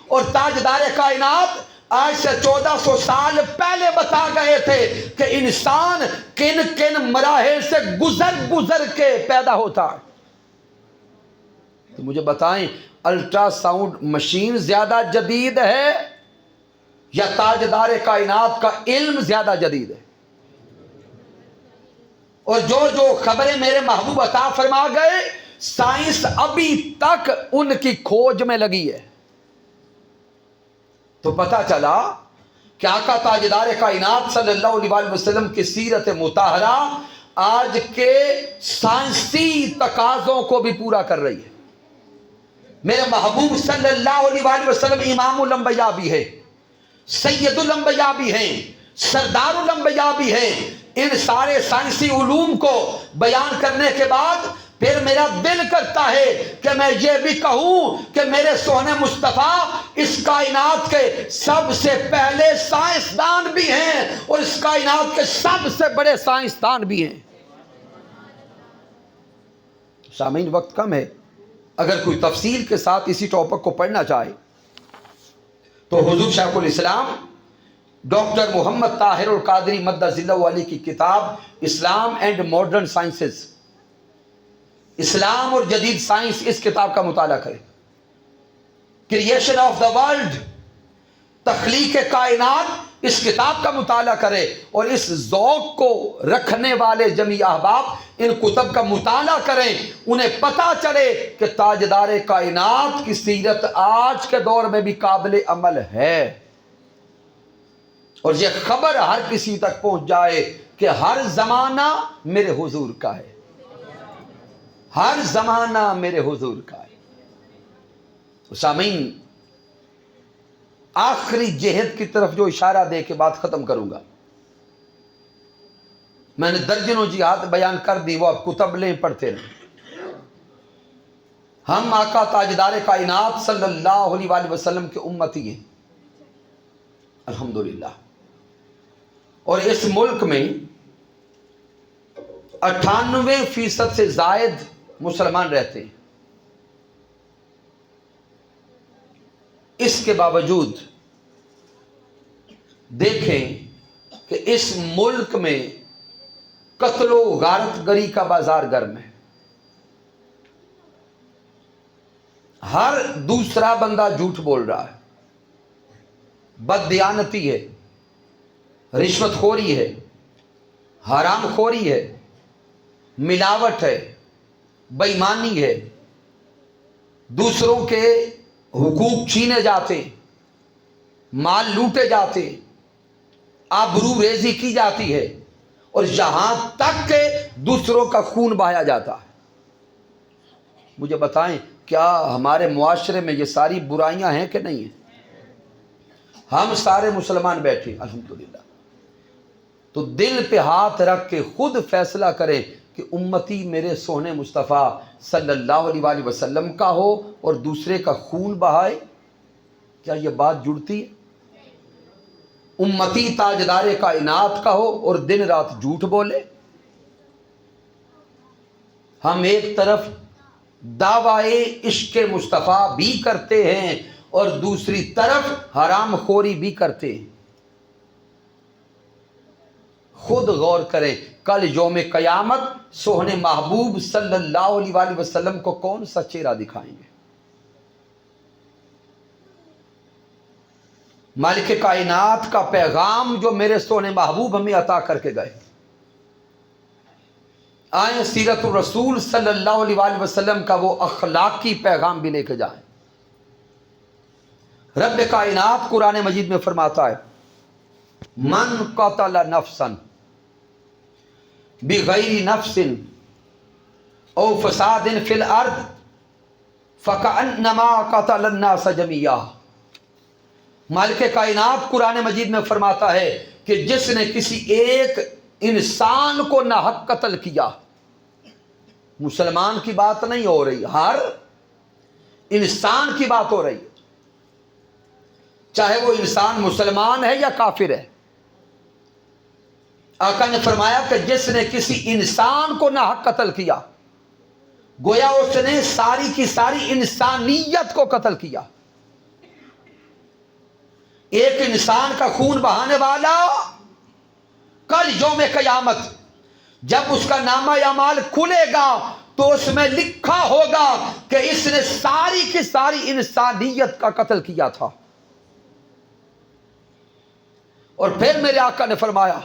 اور تاجدار کائنات آج سے 1400 سال پہلے بتا گئے تھے کہ انسان کن کن مراحل سے گزر کے پیدا ہوتا ہے. تو مجھے بتائیں الٹرا ساؤنڈ مشین زیادہ جدید ہے یا تاجدار کائنات کا علم زیادہ جدید ہے؟ اور جو خبریں میرے محبوب عطا فرما گئے سائنس ابھی تک ان کی کھوج میں لگی ہے. تو پتہ چلا کہ آقا تاجدار کائنات صلی اللہ علیہ وسلم کی سیرت مطہرہ آج کے سائنسی تقاضوں کو بھی پورا کر رہی ہے. میرے محبوب صلی اللہ علیہ وسلم امام الانبیاء بھی ہے, سید الانبیاء بھی ہیں, سردار الانبیاء بھی ہیں. ان سارے سائنسی علوم کو بیان کرنے کے بعد پھر میرا دل کرتا ہے کہ میں یہ بھی کہوں کہ میرے سونے مصطفیٰ اس کائنات کے سب سے پہلے سائنسدان بھی ہیں اور اس کائنات کے سب سے بڑے سائنسدان بھی ہیں. سامعین وقت کم ہے, اگر کوئی تفصیل کے ساتھ اسی ٹاپک کو پڑھنا چاہے تو حضور شیخ الاسلام ڈاکٹر محمد طاہر القادری مدظ اللہ علیہ کی کتاب اسلام اینڈ ماڈرن سائنسز, اسلام اور جدید سائنس, اس کتاب کا مطالعہ کریں. کریشن آف دا ورلڈ, تخلیق کائنات, اس کتاب کا مطالعہ کرے. اور اس ذوق کو رکھنے والے جمیع احباب ان کتب کا مطالعہ کریں, انہیں پتہ چلے کہ تاجدار کائنات کی سیرت آج کے دور میں بھی قابل عمل ہے. اور یہ خبر ہر کسی تک پہنچ جائے کہ ہر زمانہ میرے حضور کا ہے, ہر زمانہ میرے حضور کا ہے. سامعین آخری جہد کی طرف جو اشارہ دے کے بات ختم کروں گا. میں نے درجنوں جہاد بیان کر دی, وہ آپ کتب لیں پڑھتے رہیں. ہم آقا تاجدار کائنات صلی اللہ علیہ وسلم کے امتی ہیں الحمدللہ. اور اس ملک میں 98% سے زائد مسلمان رہتے ہیں. اس کے باوجود دیکھیں کہ اس ملک میں قتل و غارت گری کا بازار گرم ہے. ہر دوسرا بندہ جھوٹ بول رہا ہے, بددیانتی ہے, رشوت خوری ہے, حرام خوری ہے, ملاوٹ ہے, بے ایمانی ہے, دوسروں کے حقوق چھینے جاتے, مال لوٹے جاتے, آبرو ریزی کی جاتی ہے, اور یہاں تک کہ دوسروں کا خون بہایا جاتا ہے. مجھے بتائیں کیا ہمارے معاشرے میں یہ ساری برائیاں ہیں کہ نہیں ہیں؟ ہم سارے مسلمان بیٹھے الحمدللہ. تو دل پہ ہاتھ رکھ کے خود فیصلہ کریں کہ امتی میرے سونے مصطفیٰ صلی اللہ علیہ وآلہ وسلم کا ہو اور دوسرے کا خون بہائے؟ کیا یہ بات جڑتی ہے؟ امتی تاجدار کائنات کا ہو اور دن رات جھوٹ بولے؟ ہم ایک طرف دعوی عشق مصطفیٰ بھی کرتے ہیں اور دوسری طرف حرام خوری بھی کرتے ہیں۔ خود غور کریں، کل یوم قیامت سوہنے محبوب صلی اللہ علیہ وآلہ وسلم کو کون سا چہرہ دکھائیں گے؟ مالک کائنات کا پیغام جو میرے سونے محبوب ہمیں عطا کر کے گئے، آئیں سیرت الرسول صلی اللہ علیہ وآلہ وسلم کا وہ اخلاقی پیغام بھی لے کے جائیں۔ رب کائنات قرآن مجید میں فرماتا ہے، من قتل نفسا بغیر نفس او فساد فی الارض فکأنما قتل الناس جميعا۔ مالک کائنات قرآن مجید میں فرماتا ہے کہ جس نے کسی ایک انسان کو ناحق قتل کیا، مسلمان کی بات نہیں ہو رہی، ہر انسان کی بات ہو رہی ہے، چاہے وہ انسان مسلمان ہے یا کافر ہے۔ آقا نے فرمایا کہ جس نے کسی انسان کو ناحق قتل کیا، گویا اس نے ساری کی ساری انسانیت کو قتل کیا۔ ایک انسان کا خون بہانے والا کل یوم قیامت جب اس کا نامہ اعمال کھلے گا تو اس میں لکھا ہوگا کہ اس نے ساری کی ساری انسانیت کا قتل کیا تھا۔ اور پھر میرے آقا نے فرمایا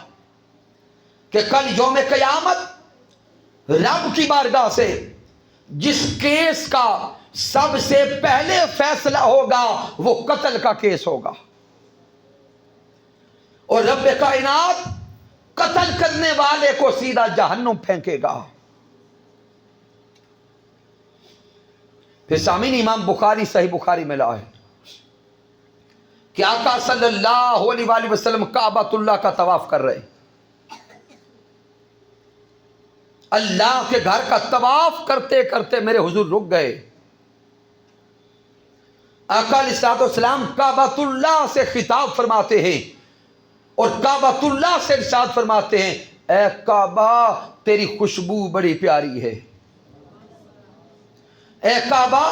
کہ کل یوم قیامت رب کی بارگاہ سے جس کیس کا سب سے پہلے فیصلہ ہوگا وہ قتل کا کیس ہوگا، اور رب کائنات قتل کرنے والے کو سیدھا جہنم پھینکے گا۔ پھر سامعین، امام بخاری صحیح بخاری میں لا ہے کہ آقا صلی اللہ علیہ وآلہ وسلم کعبۃ اللہ کا طواف کر رہے، اللہ کے گھر کا طواف کرتے کرتے میرے حضور رک گئے۔ آقا علیہ الصلوۃ والسلام کعبۃ اللہ سے خطاب فرماتے ہیں اور کعبۃ اللہ سے ارشاد فرماتے ہیں، اے کعبہ تیری خوشبو بڑی پیاری ہے، اے کعبہ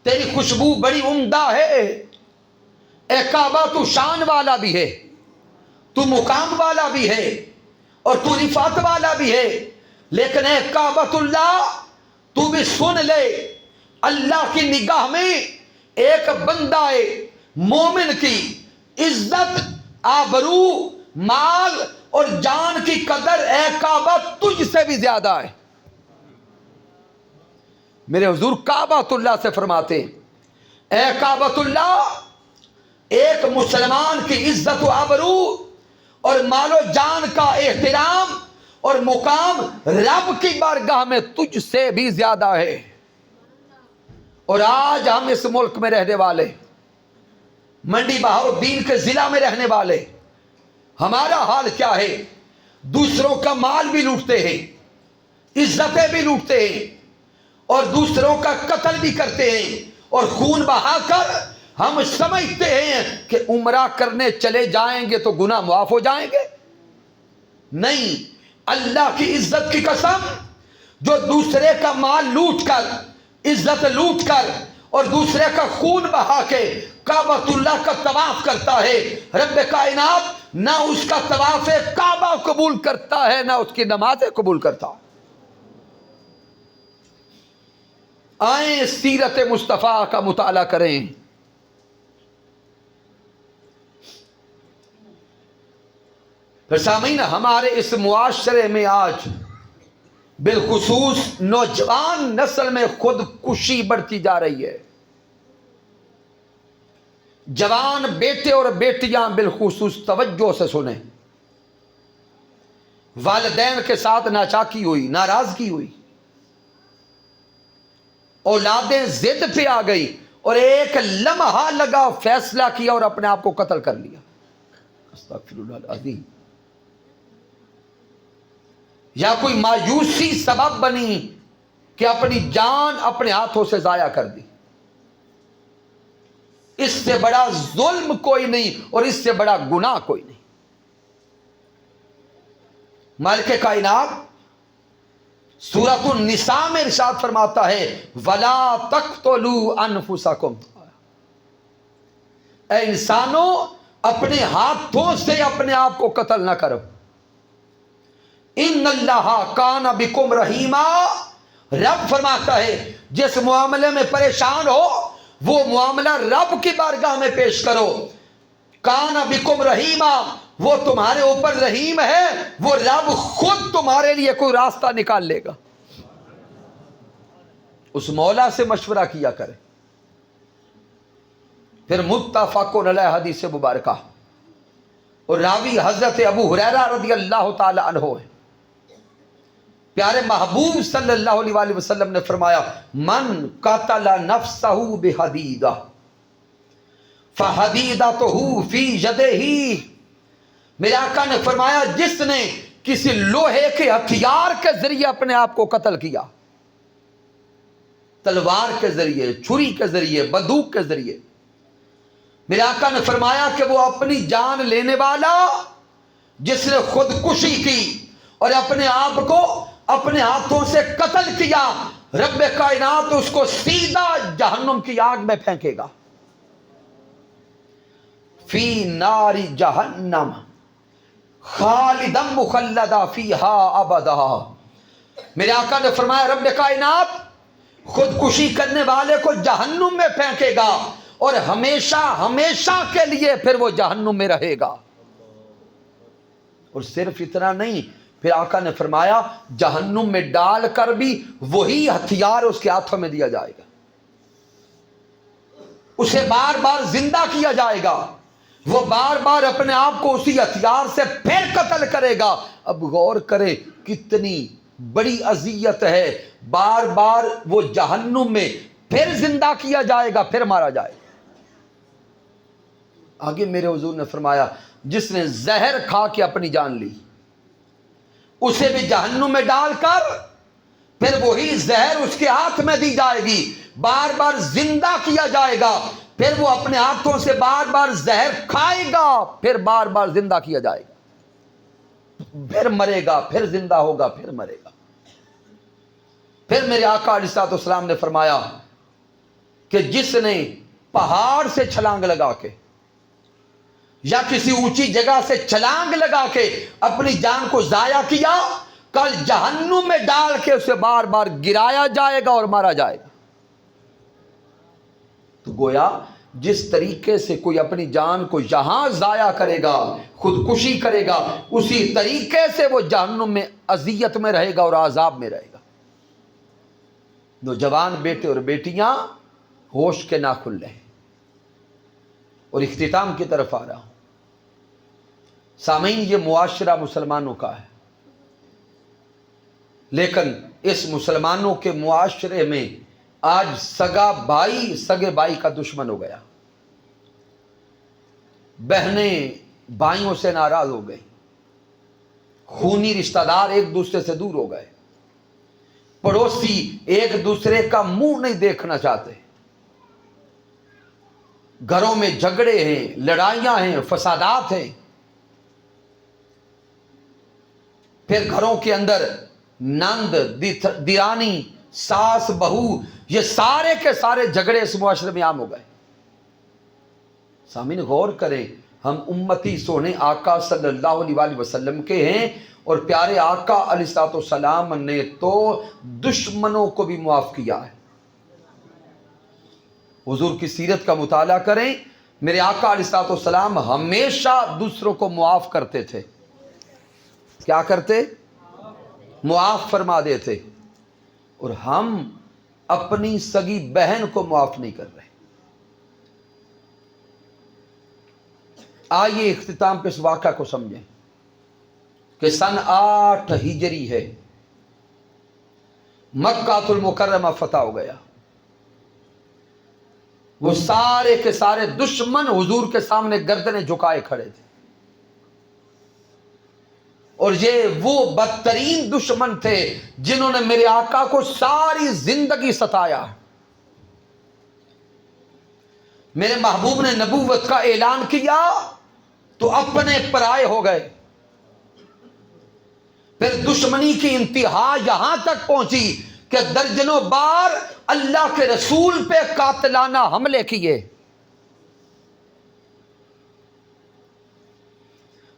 تیری خوشبو بڑی عمدہ ہے، اے کعبہ تو شان والا بھی ہے، تو مقام والا بھی ہے اور تو رفعت والا بھی ہے، لیکن اے کعبۃ اللہ تو بھی سن لے، اللہ کی نگاہ میں ایک بندہ مومن کی عزت، آبرو، مال اور جان کی قدر اے کعبہ تجھ سے بھی زیادہ ہے۔ میرے حضور کعبۃ اللہ سے فرماتے ہیں، اے کعبۃ اللہ ایک مسلمان کی عزت و آبرو اور مال و جان کا احترام اور مقام رب کی بارگاہ میں تجھ سے بھی زیادہ ہے۔ اور آج ہم اس ملک میں رہنے والے، منڈی بہاؤالدین کے ضلع میں رہنے والے، ہمارا حال کیا ہے؟ دوسروں کا مال بھی لوٹتے ہیں، عزتیں بھی لوٹتے ہیں اور دوسروں کا قتل بھی کرتے ہیں، اور خون بہا کر ہم سمجھتے ہیں کہ عمرہ کرنے چلے جائیں گے تو گناہ معاف ہو جائیں گے۔ نہیں، اللہ کی عزت کی قسم، جو دوسرے کا مال لوٹ کر، عزت لوٹ کر اور دوسرے کا خون بہا کے کعبۃ اللہ کا طواف کرتا ہے، رب کائنات نہ اس کا طواف کعبہ قبول کرتا ہے نہ اس کی نمازیں قبول کرتا۔ آئیں سیرت مصطفیٰ کا مطالعہ کریں۔ پھر سامعین، ہمارے اس معاشرے میں آج بالخصوص نوجوان نسل میں خودکشی بڑھتی جا رہی ہے۔ جوان بیٹے اور بیٹیاں بالخصوص توجہ سے سنیں، والدین کے ساتھ ناچاکی ہوئی، ناراضگی ہوئی، اولادیں ضد پہ آ گئی اور ایک لمحہ لگا فیصلہ کیا اور اپنے آپ کو قتل کر لیا۔ استغفر اللہ العظیم۔ یا کوئی مایوسی سبب بنی کہ اپنی جان اپنے ہاتھوں سے ضائع کر دی، اس سے بڑا ظلم کوئی نہیں اور اس سے بڑا گناہ کوئی نہیں۔ مالک کائنات سورۃ النساء میں ارشاد فرماتا ہے وَلَا تَقْتُلُوا أَنفُسَكُمْ، اے انسانوں اپنے ہاتھوں سے اپنے آپ کو قتل نہ کرو، ان اللہ کان بکم رحیما، رب فرماتا ہے جس معاملے میں پریشان ہو وہ معاملہ رب کی بارگاہ میں پیش کرو، کان بکم رحیما، وہ تمہارے اوپر رحیم ہے، وہ رب خود تمہارے لیے کوئی راستہ نکال لے گا۔ اس مولا سے مشورہ کیا کرے۔ پھر متفق علیہ حدیث مبارکہ، اور راوی حضرت ابو ہریرہ رضی اللہ تعالی عنہ ہے، پیارے محبوب صلی اللہ علیہ وآلہ وسلم نے فرمایا من قتل نفسہ بحدیدہ فحدیدتہ فی یدہ، میرے آقا نے فرمایا جس نے کسی لوہے کے ہتھیار کے ذریعے اپنے آپ کو قتل کیا، تلوار کے ذریعے، چھری کے ذریعے، بندوق کے ذریعے، میرے آقا نے فرمایا کہ وہ اپنی جان لینے والا جس نے خودکشی کی اور اپنے آپ کو اپنے ہاتھوں سے قتل کیا، رب کائنات اس کو سیدھا جہنم کی آگ میں پھینکے گا، فی نار جہنم خالدا مخلدا فیہا ابدا۔ میرے آقا نے فرمایا رب کائنات خودکشی کرنے والے کو جہنم میں پھینکے گا اور ہمیشہ ہمیشہ کے لیے پھر وہ جہنم میں رہے گا۔ اور صرف اتنا نہیں، پھر آقا نے فرمایا جہنم میں ڈال کر بھی وہی ہتھیار اس کے ہاتھوں میں دیا جائے گا، اسے بار بار زندہ کیا جائے گا، وہ بار بار اپنے آپ کو اسی ہتھیار سے پھر قتل کرے گا۔ اب غور کرے کتنی بڑی اذیت ہے، بار بار وہ جہنم میں پھر زندہ کیا جائے گا، پھر مارا جائے گا۔ آگے میرے حضور نے فرمایا جس نے زہر کھا کے اپنی جان لی اسے بھی جہنم میں ڈال کر پھر وہی زہر اس کے ہاتھ میں دی جائے گی، بار بار زندہ کیا جائے گا، پھر وہ اپنے ہاتھوں سے بار بار زہر کھائے گا، پھر بار بار زندہ کیا جائے گا، پھر مرے گا، پھر زندہ ہوگا، پھر مرے گا۔ پھر میرے آقا علیہ الصلوۃ والسلام نے فرمایا کہ جس نے پہاڑ سے چھلانگ لگا کے یا کسی اونچی جگہ سے چھلانگ لگا کے اپنی جان کو ضائع کیا، کل جہنم میں ڈال کے اسے بار بار گرایا جائے گا اور مارا جائے گا۔ تو گویا جس طریقے سے کوئی اپنی جان کو یہاں ضائع کرے گا، خودکشی کرے گا، اسی طریقے سے وہ جہنم میں اذیت میں رہے گا اور عذاب میں رہے گا۔ نوجوان بیٹے اور بیٹیاں ہوش کے ناخن لیں، اور اختتام کی طرف آ رہا ہوں۔ سامعین، یہ معاشرہ مسلمانوں کا ہے، لیکن اس مسلمانوں کے معاشرے میں آج سگا بھائی سگے بھائی کا دشمن ہو گیا، بہنیں بھائیوں سے ناراض ہو گئی، خونی رشتہ دار ایک دوسرے سے دور ہو گئے، پڑوسی ایک دوسرے کا منہ نہیں دیکھنا چاہتے، گھروں میں جھگڑے ہیں، لڑائیاں ہیں، فسادات ہیں، پھر گھروں کے اندر نند دیرانی ساس بہو، یہ سارے کے سارے جھگڑے اس معاشرے میں عام ہو گئے۔ سامعین غور کریں، ہم امتی سونے آقا صلی اللہ علیہ وآلہ وسلم کے ہیں، اور پیارے آقا علیہ الصلوۃ والسلام نے تو دشمنوں کو بھی معاف کیا ہے۔ حضور کی سیرت کا مطالعہ کریں، میرے آقا علیہ الصلوۃ والسلام ہمیشہ دوسروں کو معاف کرتے تھے۔ کیا کرتے؟ معاف فرما دیتے۔ اور ہم اپنی سگی بہن کو معاف نہیں کر رہے۔ آئیے اختتام پہ اس واقعہ کو سمجھیں کہ سن 8 ہجری ہے، مکہ المکرمہ فتح ہو گیا، وہ سارے کے سارے دشمن حضور کے سامنے گردنیں جھکائے کھڑے تھے، اور یہ وہ بدترین دشمن تھے جنہوں نے میرے آقا کو ساری زندگی ستایا. میرے محبوب نے نبوت کا اعلان کیا تو اپنے پرائے ہو گئے. پھر دشمنی کی انتہا یہاں تک پہنچی کہ درجنوں بار اللہ کے رسول پہ قاتلانہ حملے کیے.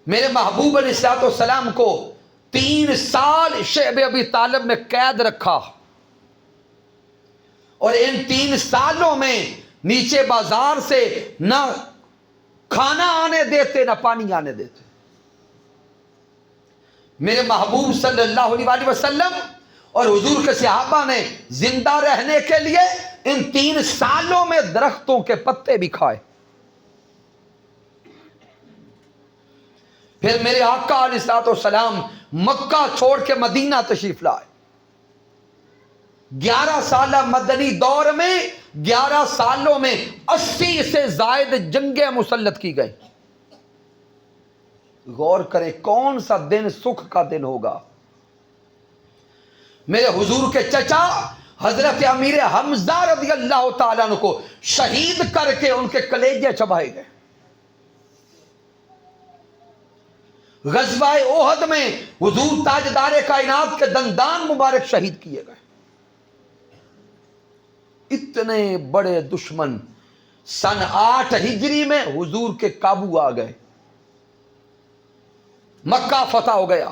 میرے محبوب علیہ الصلوۃ والسلام کو 3 سال شعب ابی طالب میں قید رکھا، اور ان 3 سالوں میں نیچے بازار سے نہ کھانا آنے دیتے نہ پانی آنے دیتے. میرے محبوب صلی اللہ علیہ وآلہ وسلم اور حضور کے صحابہ نے زندہ رہنے کے لیے ان 3 سالوں میں درختوں کے پتے بھی کھائے. پھر میرے آقا علیہ الصلوۃ والسلام مکہ چھوڑ کے مدینہ تشریف لائے. 11 سالہ مدنی دور میں 11 سالوں میں 80 سے زائد جنگیں مسلط کی گئی. غور کریں کون سا دن سکھ کا دن ہوگا. میرے حضور کے چچا حضرت امیر حمزہ رضی اللہ تعالیٰ عنہ کو شہید کر کے ان کے کلیجے چبائے گئے. غزوہ احد میں حضور تاجدار کائنات کے دندان مبارک شہید کیے گئے. اتنے بڑے دشمن سن 8 ہجری میں حضور کے قابو آ گئے. مکہ فتح ہو گیا.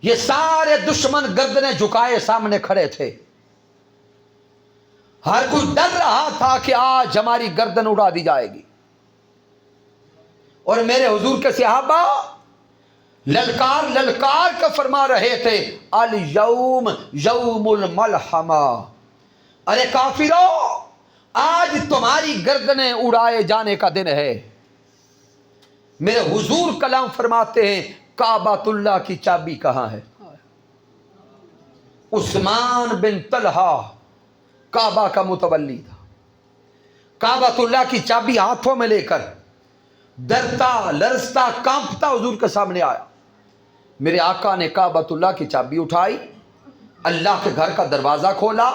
یہ سارے دشمن گردنیں جھکائے سامنے کھڑے تھے. ہر کوئی ڈر رہا تھا کہ آج ہماری گردن اڑا دی جائے گی. اور میرے حضور کے صحابہ للکار للکار کا فرما رہے تھے الیوم یوم الملحمہ، ارے کافرو آج تمہاری گردنیں اڑائے جانے کا دن ہے. میرے حضور کلام فرماتے ہیں کعبۃ اللہ کی چابی کہاں ہے؟ عثمان بن طلحہ کعبہ کا متولی تھا. کعبۃ اللہ کی چابی ہاتھوں میں لے کر ڈرتا لرزتا کانپتا حضور کے سامنے آیا. میرے آقا نے کعبۃ اللہ کی چابی اٹھائی، اللہ کے گھر کا دروازہ کھولا،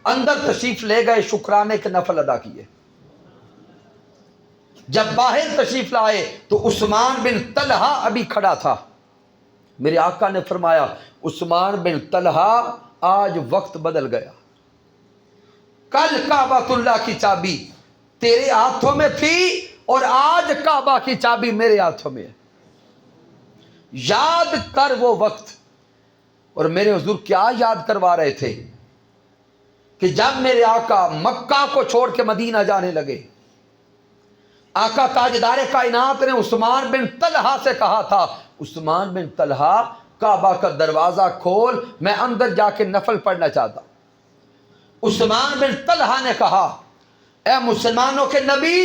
اندر تشریف لے گئے، شکرانے کے نفل ادا کیے. جب باہر تشریف لائے تو عثمان بن طلحہ ابھی کھڑا تھا. میرے آقا نے فرمایا عثمان بن طلحہ آج وقت بدل گیا. کل کعبۃ اللہ کی چابی تیرے ہاتھوں میں تھی اور آج کعبہ کی چابی میرے ہاتھوں میں ہے. یاد کر وہ وقت. اور میرے حضور کیا یاد کروا رہے تھے کہ جب میرے آقا مکہ کو چھوڑ کے مدینہ جانے لگے، آقا تاجدار کائنات نے عثمان بن طلحہ سے کہا تھا عثمان بن طلحہ کعبہ کا دروازہ کھول، میں اندر جا کے نفل پڑھنا چاہتا. عثمان بن طلحہ نے کہا اے مسلمانوں کے نبی،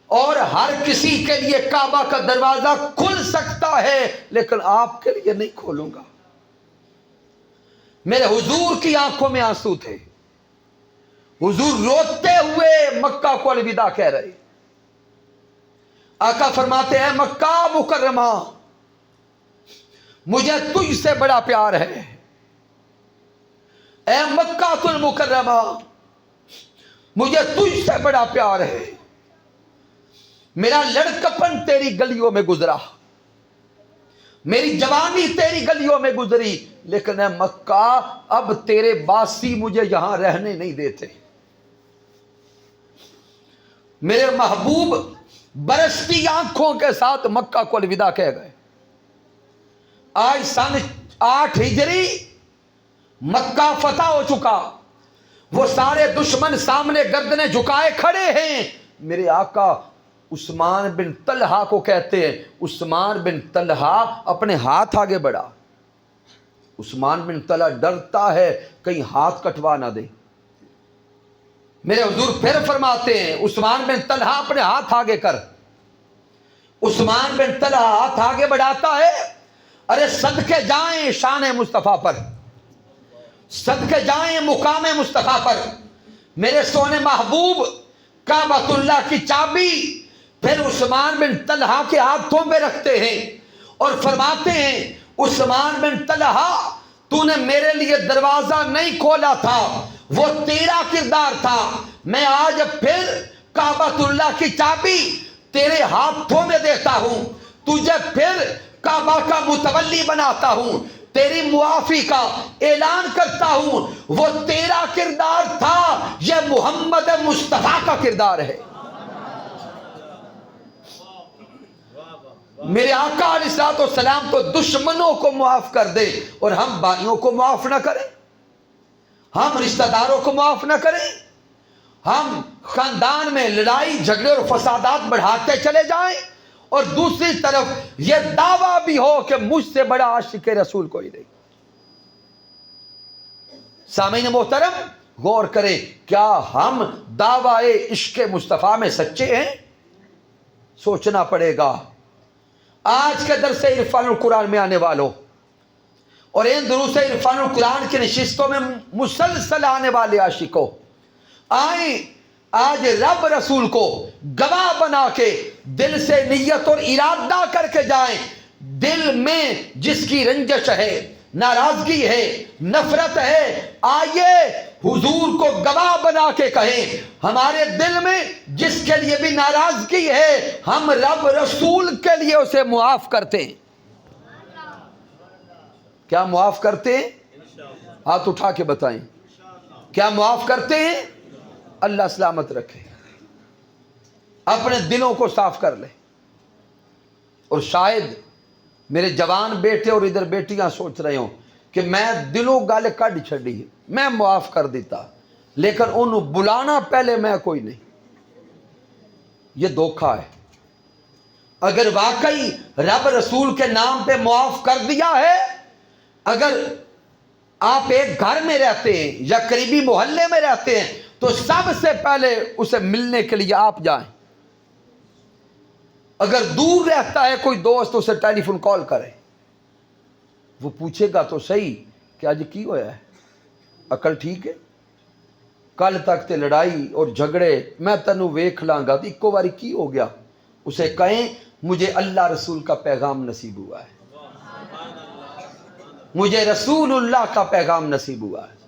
اور ہر کسی کے لیے کعبہ کا دروازہ کھل سکتا ہے لیکن آپ کے لیے نہیں کھولوں گا. میرے حضور کی آنکھوں میں آنسو تھے. حضور روتے ہوئے مکہ کو الوداع کہہ رہے. آقا فرماتے ہیں مکہ مکرمہ مجھے تجھ سے بڑا پیار ہے. اے مکہ المکرمہ مجھے تجھ سے بڑا پیار ہے. میرا لڑکپن تیری گلیوں میں گزرا، میری جوانی تیری گلیوں میں گزری، لیکن اے مکہ اب تیرے باسی مجھے یہاں رہنے نہیں دیتے. میرے محبوب برستی آنکھوں کے ساتھ مکہ کو الوداع کہہ گئے. آج سن 8 ہجری مکہ فتح ہو چکا. وہ سارے دشمن سامنے گردنیں جھکائے کھڑے ہیں. میرے آقا عثمان بن طلحہ کو کہتے ہیں عثمان بن طلحہ اپنے ہاتھ آگے بڑھا. عثمان بن طلحہ ڈرتا ہے کہیں ہاتھ کٹوا نہ دے. میرے حضور پھر فرماتے ہیں عثمان بن طلحہ اپنے ہاتھ آگے کر. عثمان بن طلحہ ہاتھ آگے بڑھاتا ہے. ارے صدقے جائیں شان مصطفیٰ پر، صدقے جائیں مقام مصطفیٰ پر. میرے سونے محبوب کعبۃ اللہ کی چابی پھر عثمان بن طلحہ کے ہاتھوں میں رکھتے ہیں اور فرماتے ہیں عثمان بن طلحہ تو نے میرے لیے دروازہ نہیں کھولا تھا، وہ تیرا کردار تھا، میں آج پھر کعبۃ اللہ کی چابی تیرے ہاتھوں میں دیتا ہوں، تجھے پھر کعبہ کا متولی بناتا ہوں، تیری معافی کا اعلان کرتا ہوں، وہ تیرا کردار تھا، یہ محمد مصطفیٰ کا کردار ہے۔ میرے آقا علیہ السلام تو دشمنوں کو معاف کر دے اور ہم بھائیوں کو معاف نہ کریں، ہم رشتہ داروں کو معاف نہ کریں، ہم خاندان میں لڑائی جھگڑے اور فسادات بڑھاتے چلے جائیں، اور دوسری طرف یہ دعویٰ بھی ہو کہ مجھ سے بڑا عاشق رسول کوئی نہیں۔ سامعین محترم غور کریں، کیا ہم دعویٰ عشق مصطفیٰ میں سچے ہیں؟ سوچنا پڑے گا۔ آج کے درس عرفان القرآن میں آنے والوں اور ان دروس عرفان القرآن کی نشستوں میں مسلسل آنے والے عاشقوں، آئیں آج رب رسول کو گواہ بنا کے دل سے نیت اور ارادہ کر کے جائیں، دل میں جس کی رنجش ہے، ناراضگی ہے، نفرت ہے، آئیے حضور کو گواہ بنا کے کہیں ہمارے دل میں جس کے لیے بھی ناراضگی ہے، ہم رب رسول کے لیے اسے معاف کرتے ہیں۔ کیا معاف کرتے ہیں؟ ہاتھ اٹھا کے بتائیں، کیا معاف کرتے ہیں؟ اللہ سلامت رکھے، اپنے دلوں کو صاف کر لے۔ اور شاید میرے جوان بیٹے اور ادھر بیٹیاں سوچ رہے ہوں کہ میں دلوں گالے کڈ چھڑی، میں معاف کر دیتا، لیکن انہوں بلانا پہلے میں کوئی نہیں، یہ دھوکہ ہے۔ اگر واقعی رب رسول کے نام پہ معاف کر دیا ہے، اگر آپ ایک گھر میں رہتے ہیں یا قریبی محلے میں رہتے ہیں تو سب سے پہلے اسے ملنے کے لیے آپ جائیں۔ اگر دور رہتا ہے کوئی دوست، اسے ٹیلی فون کال کرے، وہ پوچھے گا تو صحیح کہ آج کی ہویا ہے، عقل ٹھیک ہے، کل تک تے لڑائی اور جھگڑے میں تنو ویکھ لانگا تو ایک باری کی ہو گیا، اسے کہیں مجھے اللہ رسول کا پیغام نصیب ہوا ہے، مجھے رسول اللہ کا پیغام نصیب ہوا ہے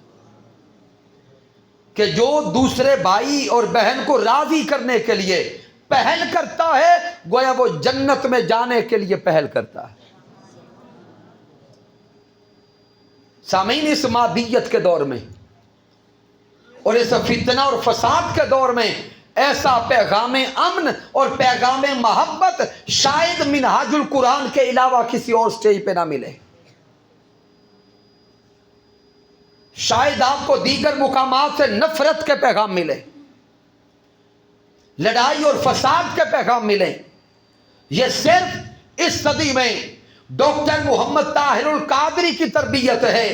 کہ جو دوسرے بھائی اور بہن کو راضی کرنے کے لیے پہل کرتا ہے، گویا وہ جنت میں جانے کے لیے پہل کرتا ہے۔ سامعین اس مادیت کے دور میں اور اس فتنہ اور فساد کے دور میں ایسا پیغام امن اور پیغام محبت شاید منہاج القرآن کے علاوہ کسی اور سٹیج پہ نہ ملے۔ شاید آپ کو دیگر مقامات سے نفرت کے پیغام ملے، لڑائی اور فساد کے پیغام ملے، یہ صرف اس صدی میں ڈاکٹر محمد طاہر القادری کی تربیت ہے،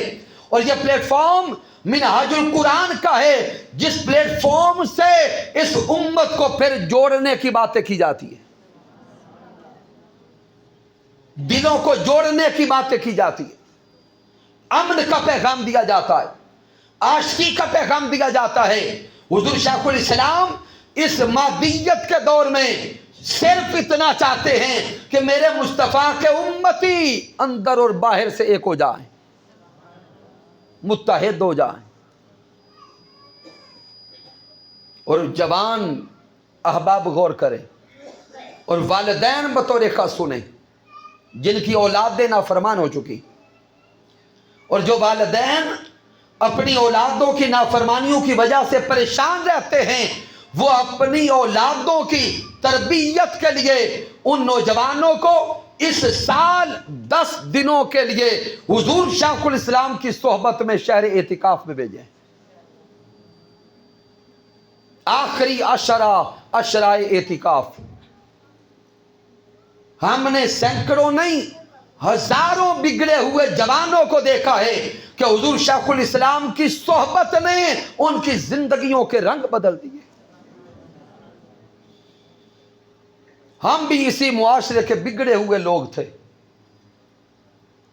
اور یہ پلیٹ فارم منہاج القرآن کا ہے، جس پلیٹ فارم سے اس امت کو پھر جوڑنے کی باتیں کی جاتی ہیں، دلوں کو جوڑنے کی باتیں کی جاتی ہیں، امن کا پیغام دیا جاتا ہے، عاشقی کا پیغام دیا جاتا ہے۔ حضور شیخ الاسلام اس مادیت کے دور میں صرف اتنا چاہتے ہیں کہ میرے مصطفیٰ کے امتی اندر اور باہر سے ایک ہو جائیں، متحد ہو جائیں۔ اور جوان احباب غور کریں اور والدین بطور خاص سنیں جن کی اولادیں نافرمان ہو چکی، اور جو والدین اپنی اولادوں کی نافرمانیوں کی وجہ سے پریشان رہتے ہیں، وہ اپنی اولادوں کی تربیت کے لیے ان نوجوانوں کو اس سال 10 دنوں کے لیے حضور شیخ الاسلام کی صحبت میں شہر اعتکاف میں بھیجیں۔ آخری عشرہ اعتکاف، ہم نے سینکڑوں نہیں ہزاروں بگڑے ہوئے جوانوں کو دیکھا ہے کہ حضور شیخ الاسلام کی صحبت نے ان کی زندگیوں کے رنگ بدل دیے۔ ہم بھی اسی معاشرے کے بگڑے ہوئے لوگ تھے،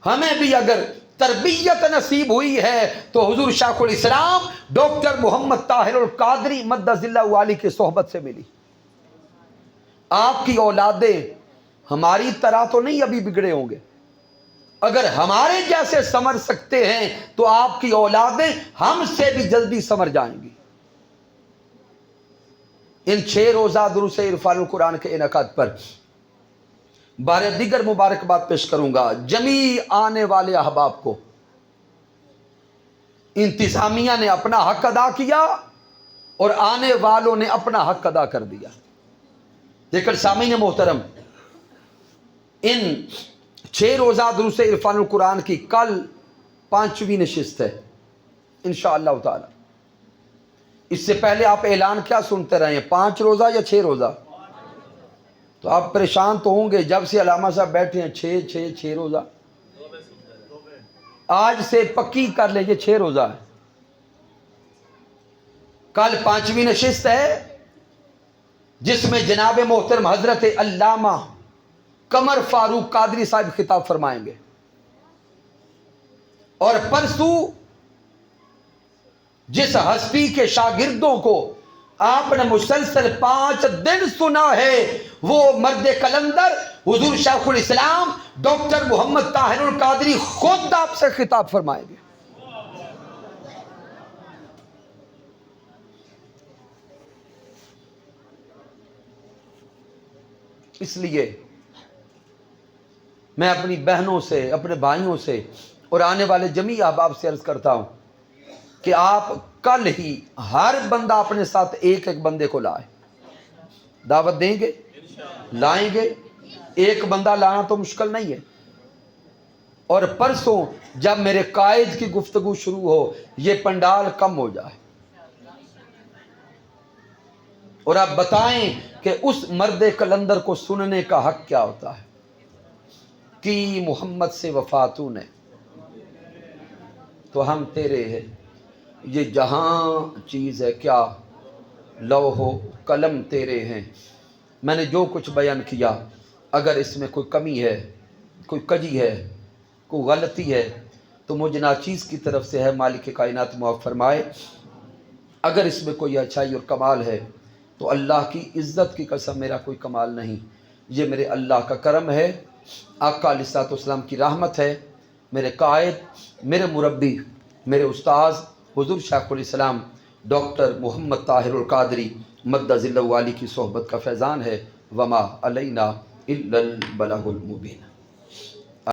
ہمیں بھی اگر تربیت نصیب ہوئی ہے تو حضور شیخ الاسلام ڈاکٹر محمد طاہر القادری مدظ اللہ علی کی صحبت سے ملی۔ آپ کی اولادیں ہماری طرح تو نہیں ابھی بگڑے ہوں گے. اگر ہمارے جیسے سمجھ سکتے ہیں تو آپ کی اولادیں ہم سے بھی جلدی سمجھ جائیں گی. ان 6 روزہ دروس عرفان القرآن کے انعقاد پر بارے دیگر مبارکباد پیش کروں گا. جمیع آنے والے احباب کو انتظامیہ نے اپنا حق ادا کیا اور آنے والوں نے اپنا حق ادا کر دیا. لیکن سامعین محترم، ان 6 روزہ دروس عرفان القرآن کی کل 5ویں نشست ہے انشاءاللہ تعالی. اس سے پہلے آپ اعلان کیا سنتے رہے ہیں، 5 روزہ یا 6 روزہ؟ تو آپ پریشان تو ہوں گے جب سے علامہ صاحب بیٹھے ہیں 6 روزہ. آج سے پکی کر لیں یہ 6 روزہ ہے. کل 5ویں نشست ہے جس میں جناب محترم حضرت علامہ قمر فاروق قادری صاحب خطاب فرمائیں گے، اور پرسوں جس ہستی کے شاگردوں کو آپ نے مسلسل 5 دن سنا ہے وہ مرد کلندر حضور شیخ الاسلام ڈاکٹر محمد طاہر القادری خود آپ سے خطاب فرمائیں گے. اس لیے میں اپنی بہنوں سے، اپنے بھائیوں سے اور آنے والے جمیع احباب سے عرض کرتا ہوں کہ آپ کل ہی ہر بندہ اپنے ساتھ ایک بندے کو لائے. دعوت دیں گے، لائیں گے. ایک بندہ لانا تو مشکل نہیں ہے. اور پرسوں جب میرے قائد کی گفتگو شروع ہو یہ پنڈال کم ہو جائے اور آپ بتائیں کہ اس مرد کلندر کو سننے کا حق کیا ہوتا ہے. کہ محمد سے وفاتوں نے تو ہم تیرے ہیں، یہ جہاں چیز ہے کیا لوح و قلم تیرے ہیں. میں نے جو کچھ بیان کیا اگر اس میں کوئی کمی ہے، کوئی کجی ہے، کوئی غلطی ہے تو مجھے ناچیز کی طرف سے ہے. مالک کائنات معاف فرمائے. اگر اس میں کوئی اچھائی اور کمال ہے تو اللہ کی عزت کی قسم میرا کوئی کمال نہیں، یہ میرے اللہ کا کرم ہے، آقا علیہ الصلوۃ والسلام کی رحمت ہے. میرے قائد، میرے مربی، میرے استاذ حضور شیخ الاسلام ڈاکٹر محمد طاہر القادری مد ظلہ والی کی صحبت کا فیضان ہے. وما علینا الا البلاغ المبین.